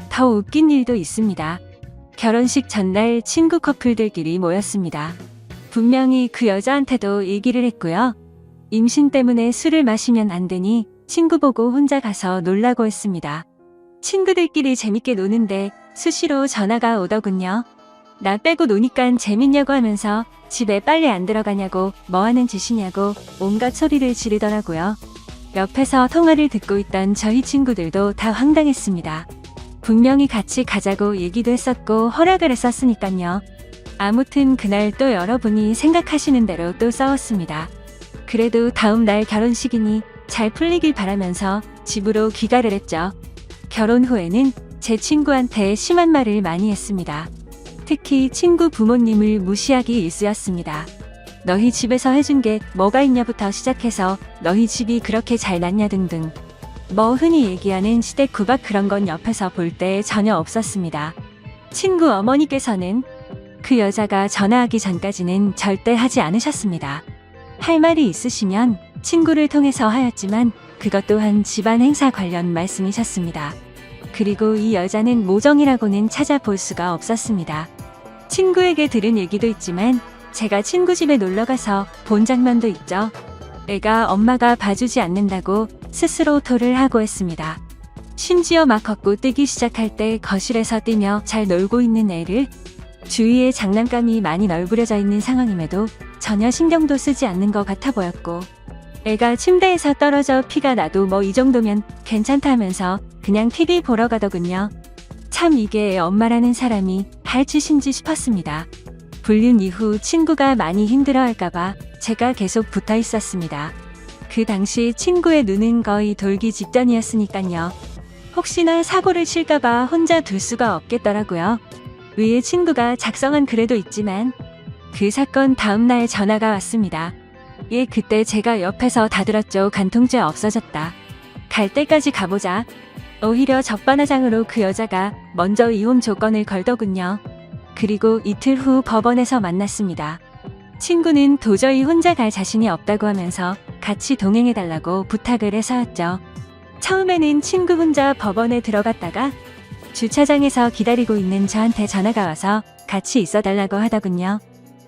더 웃긴 일도 있습니다. 결혼식 전날 친구 커플들끼리 모였습니다. 분명히 그 여자한테도 얘기를 했고요. 임신 때문에 술을 마시면 안 되니 친구 보고 혼자 가서 놀라고 했습니다. 친구들끼리 재밌게 노는데 수시로 전화가 오더군요. 나 빼고 노니깐 재밌냐고 하면서 집에 빨리 안 들어가냐고, 뭐 하는 짓이냐고 온갖 소리를 지르더라고요. 옆에서 통화를 듣고 있던 저희 친구들도 다 황당했습니다. 분명히 같이 가자고 얘기도 했었고 허락을 했었으니깐요. 아무튼 그날 또 여러분이 생각하시는 대로 또 싸웠습니다. 그래도 다음 날 결혼식이니 잘 풀리길 바라면서 집으로 귀가를 했죠. 결혼 후에는 제 친구한테 심한 말을 많이 했습니다. 특히 친구 부모님을 무시하기 일쑤였습니다. 너희 집에서 해준 게 뭐가 있냐부터 시작해서 너희 집이 그렇게 잘났냐 등등. 뭐 흔히 얘기하는 시댁 구박, 그런 건 옆에서 볼 때 전혀 없었습니다. 친구 어머니께서는 그 여자가 전화하기 전까지는 절대 하지 않으셨습니다. 할 말이 있으시면 친구를 통해서 하였지만 그것 또한 집안 행사 관련 말씀이셨습니다. 그리고 이 여자는 모정이라고는 찾아볼 수가 없었습니다. 친구에게 들은 얘기도 있지만 제가 친구 집에 놀러가서 본 장면도 있죠. 애가 엄마가 봐주지 않는다고 스스로 토를 하고 했습니다. 심지어 막 걷고 뛰기 시작할 때 거실에서 뛰며 잘 놀고 있는 애를 주위에 장난감이 많이 널브러져 있는 상황임에도 전혀 신경도 쓰지 않는 것 같아 보였고, 애가 침대에서 떨어져 피가 나도 뭐 이 정도면 괜찮다 하면서 그냥 TV 보러 가더군요. 참 이게 애 엄마라는 사람이 할 짓인지 싶었습니다. 불륜 이후 친구가 많이 힘들어할까봐 제가 계속 붙어 있었습니다. 그 당시 친구의 눈은 거의 돌기 직전이었으니깐요. 혹시나 사고를 칠까봐 혼자 둘 수가 없겠더라고요. 위에 친구가 작성한 글에도 있지만 그 사건 다음날 전화가 왔습니다. 예, 그때 제가 옆에서 다 들었죠. 간통죄 없어졌다. 갈 때까지 가보자. 오히려 적반하장으로 그 여자가 먼저 이혼 조건을 걸더군요. 그리고 이틀 후 법원에서 만났습니다. 친구는 도저히 혼자 갈 자신이 없다고 하면서 같이 동행해달라고 부탁을 해서였죠. 처음에는 친구 혼자 법원에 들어갔다가 주차장에서 기다리고 있는 저한테 전화가 와서 같이 있어달라고 하더군요.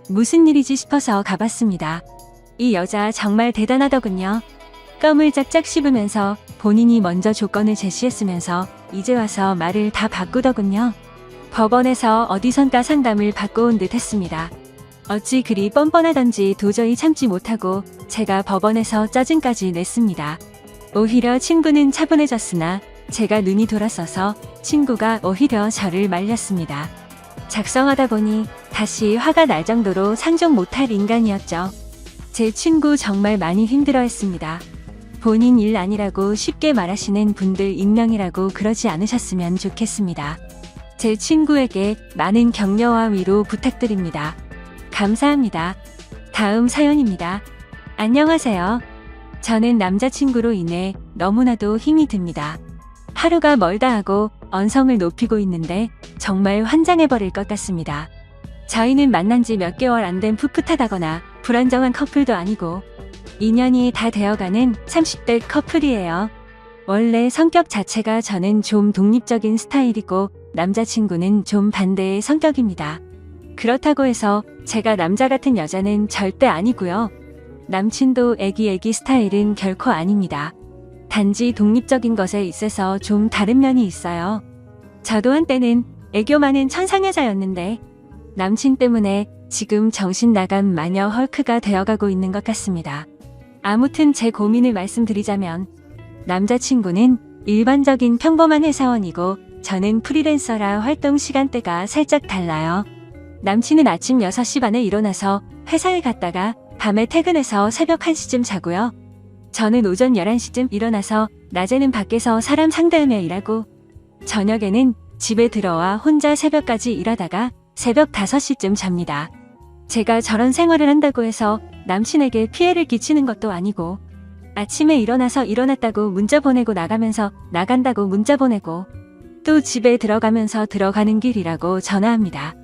무슨 일이지 싶어서 가봤습니다. 이 여자 정말 대단하더군요. 껌을 짝짝 씹으면서 본인이 먼저 조건을 제시했으면서 이제 와서 말을 다 바꾸더군요. 법원에서 어디선가 상담을 받고 온 듯 했습니다. 어찌 그리 뻔뻔하던지 도저히 참지 못하고 제가 법원에서 짜증까지 냈습니다. 오히려 친구는 차분해졌으나 제가 눈이 돌았어서 친구가 오히려 저를 말렸습니다. 작성하다 보니 다시 화가 날 정도로 상종 못할 인간이었죠. 제 친구 정말 많이 힘들어했습니다. 본인 일 아니라고 쉽게 말하시는 분들 익명이라고 그러지 않으셨으면 좋겠습니다. 제 친구에게 많은 격려와 위로 부탁드립니다. 감사합니다. 다음 사연입니다. 안녕하세요. 저는 남자친구로 인해 너무나도 힘이 듭니다. 하루가 멀다 하고 언성을 높이고 있는데 정말 환장해버릴 것 같습니다. 저희는 만난 지 몇 개월 안 된 풋풋하다거나 불안정한 커플도 아니고 2년이 다 되어가는 30대 커플이에요. 원래 성격 자체가 저는 좀 독립적인 스타일이고 남자친구는 좀 반대의 성격입니다. 그렇다고 해서 제가 남자 같은 여자는 절대 아니고요. 남친도 애기 스타일은 결코 아닙니다. 단지 독립적인 것에 있어서 좀 다른 면이 있어요. 저도 한때는 애교 많은 천상여자였는데 남친 때문에 지금 정신 나간 마녀 헐크가 되어가고 있는 것 같습니다. 아무튼 제 고민을 말씀드리자면 남자친구는 일반적인 평범한 회사원이고 저는 프리랜서라 활동 시간대가 살짝 달라요. 남친은 아침 6시 반에 일어나서 회사에 갔다가 밤에 퇴근해서 새벽 1시쯤 자고요. 저는 오전 11시쯤 일어나서 낮에는 밖에서 사람 상대하며 일하고 저녁에는 집에 들어와 혼자 새벽까지 일하다가 새벽 5시쯤 잡니다. 제가 저런 생활을 한다고 해서 남친에게 피해를 끼치는 것도 아니고 아침에 일어나서 일어났다고 문자 보내고 나가면서 나간다고 문자 보내고 또 집에 들어가면서 들어가는 길이라고 전화합니다.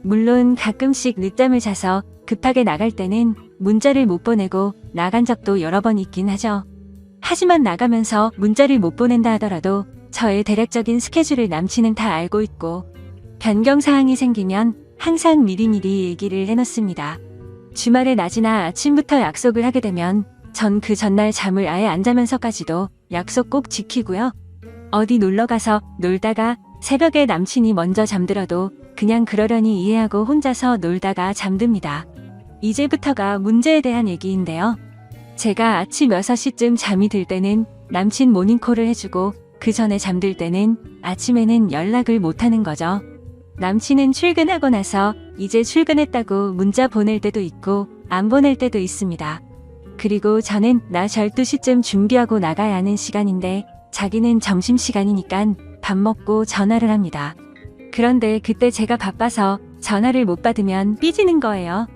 물론 가끔씩 늦잠을 자서 급하게 나갈 때는 문자를 못 보내고 나간 적도 여러 번 있긴 하죠. 하지만 나가면서 문자를 못 보낸다 하더라도 저의 대략적인 스케줄을 남친은 다 알고 있고 변경사항이 생기면 항상 미리미리 얘기를 해놓습니다. 주말에 낮이나 아침부터 약속을 하게 되면 전 그 전날 잠을 아예 안 자면서까지도 약속 꼭 지키고요. 어디 놀러가서 놀다가 새벽에 남친이 먼저 잠들어도 그냥 그러려니 이해하고 혼자서 놀다가 잠듭니다. 이제부터가 문제에 대한 얘기인데요. 제가 아침 6시쯤 잠이 들 때는 남친 모닝콜을 해주고 그 전에 잠들 때는 아침에는 연락을 못하는 거죠. 남친은 출근하고 나서 이제 출근했다고 문자 보낼 때도 있고 안 보낼 때도 있습니다. 그리고 저는 낮 12시쯤 준비하고 나가야 하는 시간인데 자기는 점심시간이니까 밥 먹고 전화를 합니다. 그런데 그때 제가 바빠서 전화를 못 받으면 삐지는 거예요.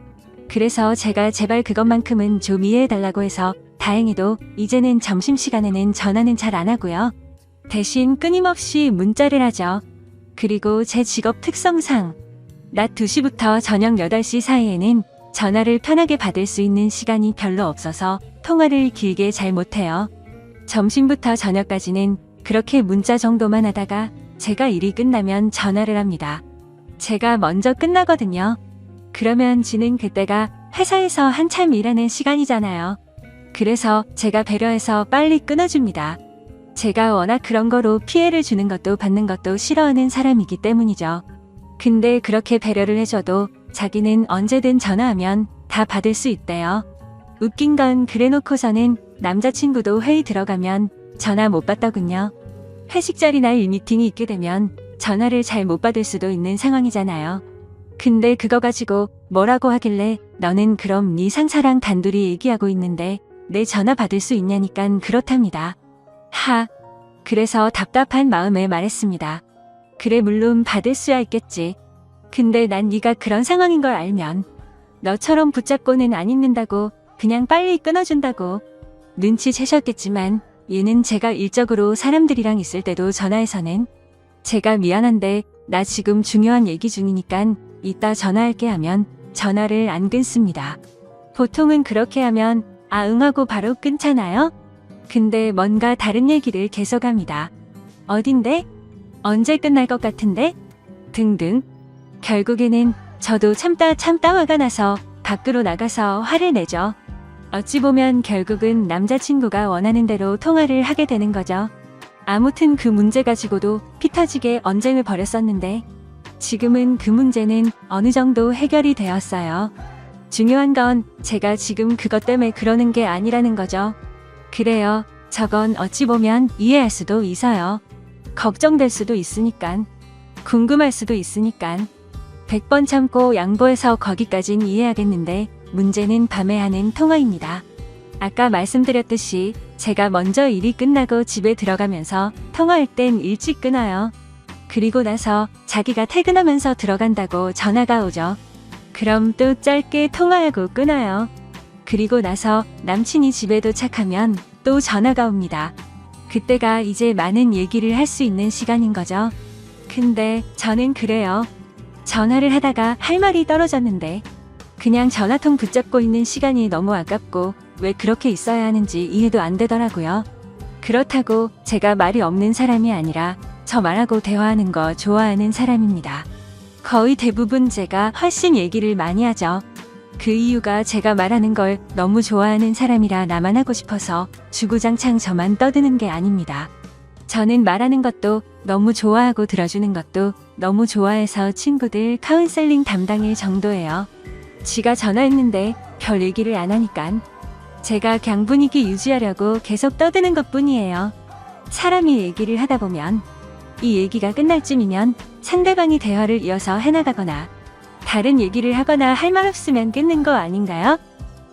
그래서 제가 제발 그것만큼은 좀 이해해달라고 해서 다행히도 이제는 점심시간에는 전화는 잘 안 하고요. 대신 끊임없이 문자를 하죠. 그리고 제 직업 특성상 낮 2시부터 저녁 8시 사이에는 전화를 편하게 받을 수 있는 시간이 별로 없어서 통화를 길게 잘 못해요. 점심부터 저녁까지는 그렇게 문자 정도만 하다가 제가 일이 끝나면 전화를 합니다. 제가 먼저 끝나거든요. 그러면 지는 그때가 회사에서 한참 일하는 시간이잖아요. 그래서 제가 배려해서 빨리 끊어줍니다. 제가 워낙 그런 거로 피해를 주는 것도 받는 것도 싫어하는 사람이기 때문이죠. 근데 그렇게 배려를 해줘도 자기는 언제든 전화하면 다 받을 수 있대요. 웃긴 건 그래놓고서는 남자친구도 회의 들어가면 전화 못 받더군요. 회식 자리나 일 미팅이 있게 되면 전화를 잘 못 받을 수도 있는 상황이잖아요. 근데 그거 가지고 뭐라고 하길래 너는 그럼 네 상사랑 단둘이 얘기하고 있는데 내 전화 받을 수 있냐니깐 그렇답니다. 그래서 답답한 마음에 말했습니다. 그래 물론 받을 수야 있겠지. 근데 난 네가 그런 상황인 걸 알면 너처럼 붙잡고는 안 있는다고 그냥 빨리 끊어준다고. 눈치채셨겠지만 얘는 제가 일적으로 사람들이랑 있을 때도 전화해서는 제가 미안한데 나 지금 중요한 얘기 중이니깐 이따 전화할게 하면 전화를 안 끊습니다. 보통은 그렇게 하면 응하고 바로 끊잖아요. 근데 뭔가 다른 얘기를 계속합니다. 어딘데? 언제 끝날 것 같은데? 등등. 결국에는 저도 참다 화가 나서 밖으로 나가서 화를 내죠. 어찌 보면 결국은 남자친구가 원하는 대로 통화를 하게 되는 거죠. 아무튼 그 문제 가지고도 피 터지게 언쟁을 벌였었는데 지금은 그 문제는 어느 정도 해결이 되었어요. 중요한 건 제가 지금 그것 때문에 그러는 게 아니라는 거죠. 그래요. 저건 어찌 보면 이해할 수도 있어요. 걱정될 수도 있으니깐. 궁금할 수도 있으니깐. 100번 참고 양보해서 거기까진 이해하겠는데 문제는 밤에 하는 통화입니다. 아까 말씀드렸듯이 제가 먼저 일이 끝나고 집에 들어가면서 통화할 땐 일찍 끊어요. 그리고 나서 자기가 퇴근하면서 들어간다고 전화가 오죠. 그럼 또 짧게 통화하고 끊어요. 그리고 나서 남친이 집에 도착하면 또 전화가 옵니다. 그때가 이제 많은 얘기를 할 수 있는 시간인 거죠. 근데 저는 그래요. 전화를 하다가 할 말이 떨어졌는데 그냥 전화통 붙잡고 있는 시간이 너무 아깝고 왜 그렇게 있어야 하는지 이해도 안 되더라고요. 그렇다고 제가 말이 없는 사람이 아니라 저 말하고 대화하는 거 좋아하는 사람입니다. 거의 대부분 제가 훨씬 얘기를 많이 하죠. 그 이유가 제가 말하는 걸 너무 좋아하는 사람이라 나만 하고 싶어서 주구장창 저만 떠드는 게 아닙니다. 저는 말하는 것도 너무 좋아하고 들어주는 것도 너무 좋아해서 친구들 카운셀링 담당일 정도예요. 지가 전화했는데 별 얘기를 안 하니깐 제가 gang 분위기 유지하려고 계속 떠드는 것 뿐이에요. 사람이 얘기를 하다 보면 이 얘기가 끝날 쯤이면 상대방이 대화를 이어서 해나가거나 다른 얘기를 하거나 할 말 없으면 끊는 거 아닌가요?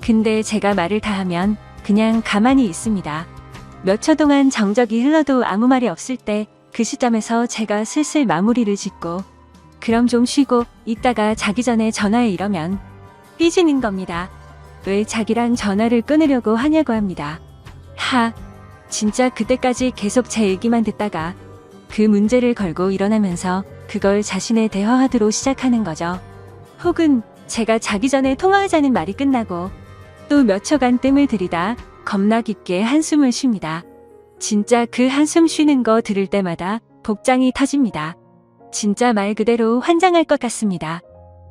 근데 제가 말을 다 하면 그냥 가만히 있습니다. 몇 초 동안 정적이 흘러도 아무 말이 없을 때 그 시점에서 제가 슬슬 마무리를 짓고 그럼 좀 쉬고 이따가 자기 전에 전화해 이러면 삐지는 겁니다. 왜 자기랑 전화를 끊으려고 하냐고 합니다. 진짜 그때까지 계속 제 얘기만 듣다가 그 문제를 걸고 일어나면서 그걸 자신의 대화하드로 시작하는 거죠. 혹은 제가 자기 전에 통화하자는 말이 끝나고 또 몇 초간 뜸을 들이다 겁나 깊게 한숨을 쉽니다. 진짜 그 한숨 쉬는 거 들을 때마다 복장이 터집니다. 진짜 말 그대로 환장할 것 같습니다.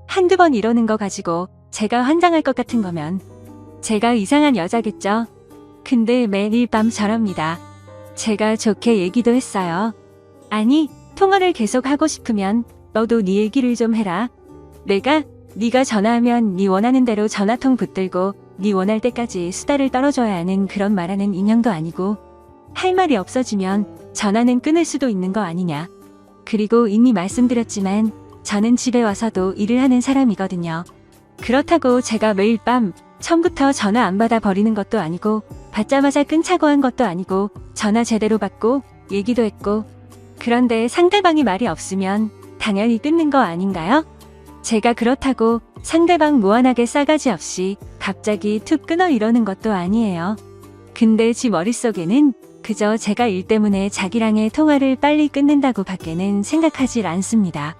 한두 번 이러는 거 가지고 제가 환장할 것 같은 거면 제가 이상한 여자겠죠? 근데 매일 밤 저럽니다. 제가 좋게 얘기도 했어요. 아니, 통화를 계속 하고 싶으면 너도 네 얘기를 좀 해라. 네가 전화하면 네 원하는 대로 전화통 붙들고 네 원할 때까지 수다를 떨어줘야 하는 그런 말하는 인형도 아니고 할 말이 없어지면 전화는 끊을 수도 있는 거 아니냐. 그리고 이미 말씀드렸지만 저는 집에 와서도 일을 하는 사람이거든요. 그렇다고 제가 매일 밤 처음부터 전화 안 받아 버리는 것도 아니고 받자마자 끊자고 한 것도 아니고 전화 제대로 받고 얘기도 했고 그런데 상대방이 말이 없으면 당연히 끊는 거 아닌가요? 제가 그렇다고 상대방 무한하게 싸가지 없이 갑자기 툭 끊어 이러는 것도 아니에요. 근데 지 머릿속에는 그저 제가 일 때문에 자기랑의 통화를 빨리 끊는다고 밖에는 생각하질 않습니다.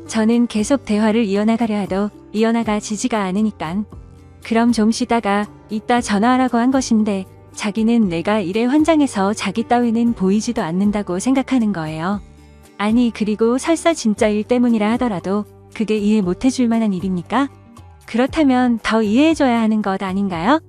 저는 계속 대화를 이어나가려 해도 이어나가지지가 않으니깐 그럼 좀 쉬다가 이따 전화하라고 한 것인데 자기는 내가 일에 환장해서 자기 따위는 보이지도 않는다고 생각하는 거예요. 아니 그리고 설사 진짜 일 때문이라 하더라도 그게 이해 못해줄 만한 일입니까? 그렇다면 더 이해해줘야 하는 것 아닌가요?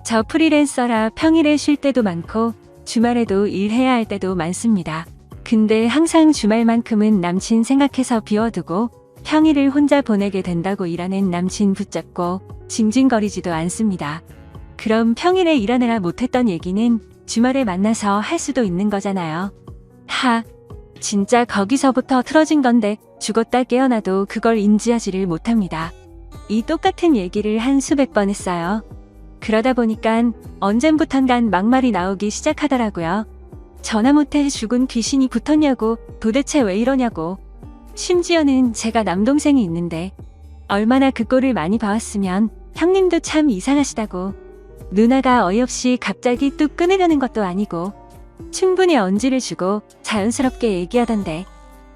저 프리랜서라 평일에 쉴 때도 많고 주말에도 일해야 할 때도 많습니다. 근데 항상 주말만큼은 남친 생각해서 비워두고 평일을 혼자 보내게 된다고 일하는 남친 붙잡고 징징거리지도 않습니다. 그럼 평일에 일하느라 못했던 얘기는 주말에 만나서 할 수도 있는 거잖아요. 진짜 거기서부터 틀어진 건데 죽었다 깨어나도 그걸 인지하지를 못합니다. 이 똑같은 얘기를 한 수백 번 했어요. 그러다 보니까 언젠부턴간 막말이 나오기 시작하더라고요. 전화 못해 죽은 귀신이 붙었냐고, 도대체 왜 이러냐고. 심지어는 제가 남동생이 있는데 얼마나 그 꼴을 많이 봐왔으면 형님도 참 이상하시다고. 누나가 어이없이 갑자기 뚝 끊으려는 것도 아니고 충분히 언지를 주고 자연스럽게 얘기하던데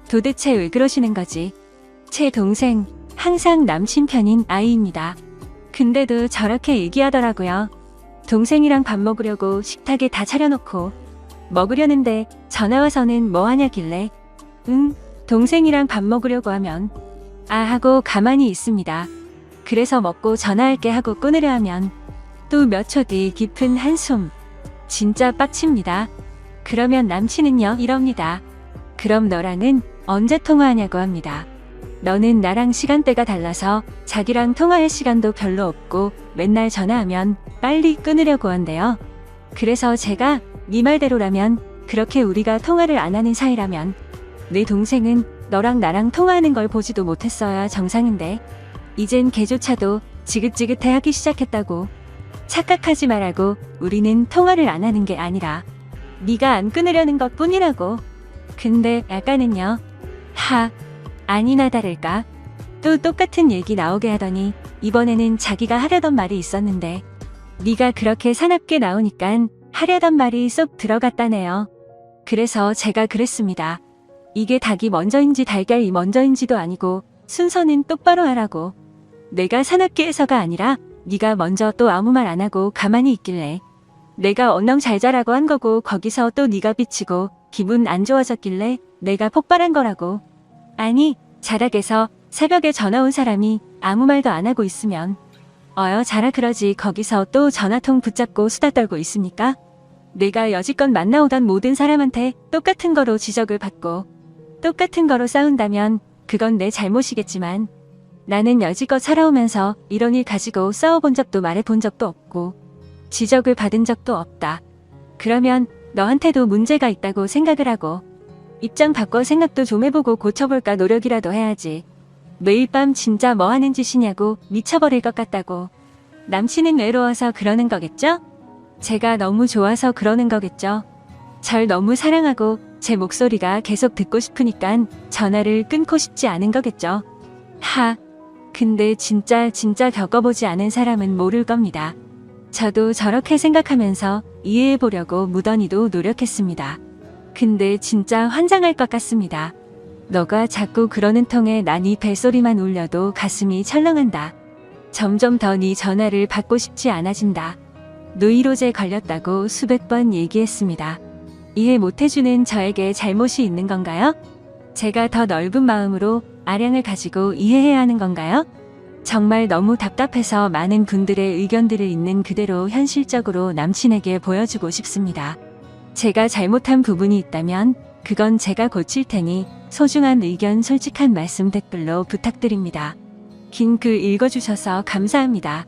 도대체 왜 그러시는 거지? 제 동생 항상 남친 편인 아이입니다. 근데도 저렇게 얘기하더라고요. 동생이랑 밥 먹으려고 식탁에 다 차려놓고 먹으려는데 전화와서는 뭐 하냐길래 동생이랑 밥 먹으려고 하면 하고 가만히 있습니다. 그래서 먹고 전화할게 하고 끊으려 하면 또 몇 초 뒤 깊은 한숨. 진짜 빡칩니다. 그러면 남친은요 이럽니다. 그럼 너랑은 언제 통화하냐고 합니다. 너는 나랑 시간대가 달라서 자기랑 통화할 시간도 별로 없고 맨날 전화하면 빨리 끊으려고 한대요. 그래서 제가 네 말대로라면 그렇게 우리가 통화를 안 하는 사이라면 내 동생은 너랑 나랑 통화하는 걸 보지도 못했어야 정상인데 이젠 걔조차도 지긋지긋해하기 시작했다고. 착각하지 말라고. 우리는 통화를 안 하는 게 아니라 네가 안 끊으려는 것 뿐이라고. 근데 약간은요. 아니나 다를까 또 똑같은 얘기 나오게 하더니 이번에는 자기가 하려던 말이 있었는데 네가 그렇게 사납게 나오니깐 하려던 말이 쏙 들어갔다네요. 그래서 제가 그랬습니다. 이게 닭이 먼저인지 달걀이 먼저인지도 아니고 순서는 똑바로 하라고. 내가 사납게 해서가 아니라 네가 먼저 또 아무 말 안 하고 가만히 있길래 내가 언능 잘 자라고 한 거고 거기서 또 네가 비치고 기분 안 좋아졌길래 내가 폭발한 거라고. 아니 자락에서 새벽에 전화 온 사람이 아무 말도 안 하고 있으면 자라 그러지 거기서 또 전화통 붙잡고 수다 떨고 있습니까? 내가 여지껏 만나오던 모든 사람한테 똑같은 거로 지적을 받고 똑같은 거로 싸운다면 그건 내 잘못이겠지만 나는 여지껏 살아오면서 이런 일 가지고 싸워본 적도 말해본 적도 없고 지적을 받은 적도 없다. 그러면 너한테도 문제가 있다고 생각을 하고 입장 바꿔 생각도 좀 해보고 고쳐볼까 노력이라도 해야지. 매일 밤 진짜 뭐 하는 짓이냐고 미쳐버릴 것 같다고. 남친은 외로워서 그러는 거겠죠? 제가 너무 좋아서 그러는 거겠죠? 절 너무 사랑하고 제 목소리가 계속 듣고 싶으니까 전화를 끊고 싶지 않은 거겠죠? 근데 진짜 겪어보지 않은 사람은 모를 겁니다. 저도 저렇게 생각하면서 이해해보려고 무던히도 노력했습니다. 근데 진짜 환장할 것 같습니다. 너가 자꾸 그러는 통에 난 이 벨소리만 울려도 가슴이 철렁한다. 점점 더 네 전화를 받고 싶지 않아진다. 노이로제 걸렸다고 수백 번 얘기했습니다. 이해 못해주는 저에게 잘못이 있는 건가요? 제가 더 넓은 마음으로 아량을 가지고 이해해야 하는 건가요? 정말 너무 답답해서 많은 분들의 의견들을 있는 그대로 현실적으로 남친에게 보여주고 싶습니다. 제가 잘못한 부분이 있다면 그건 제가 고칠 테니 소중한 의견 솔직한 말씀 댓글로 부탁드립니다. 긴 글 읽어주셔서 감사합니다.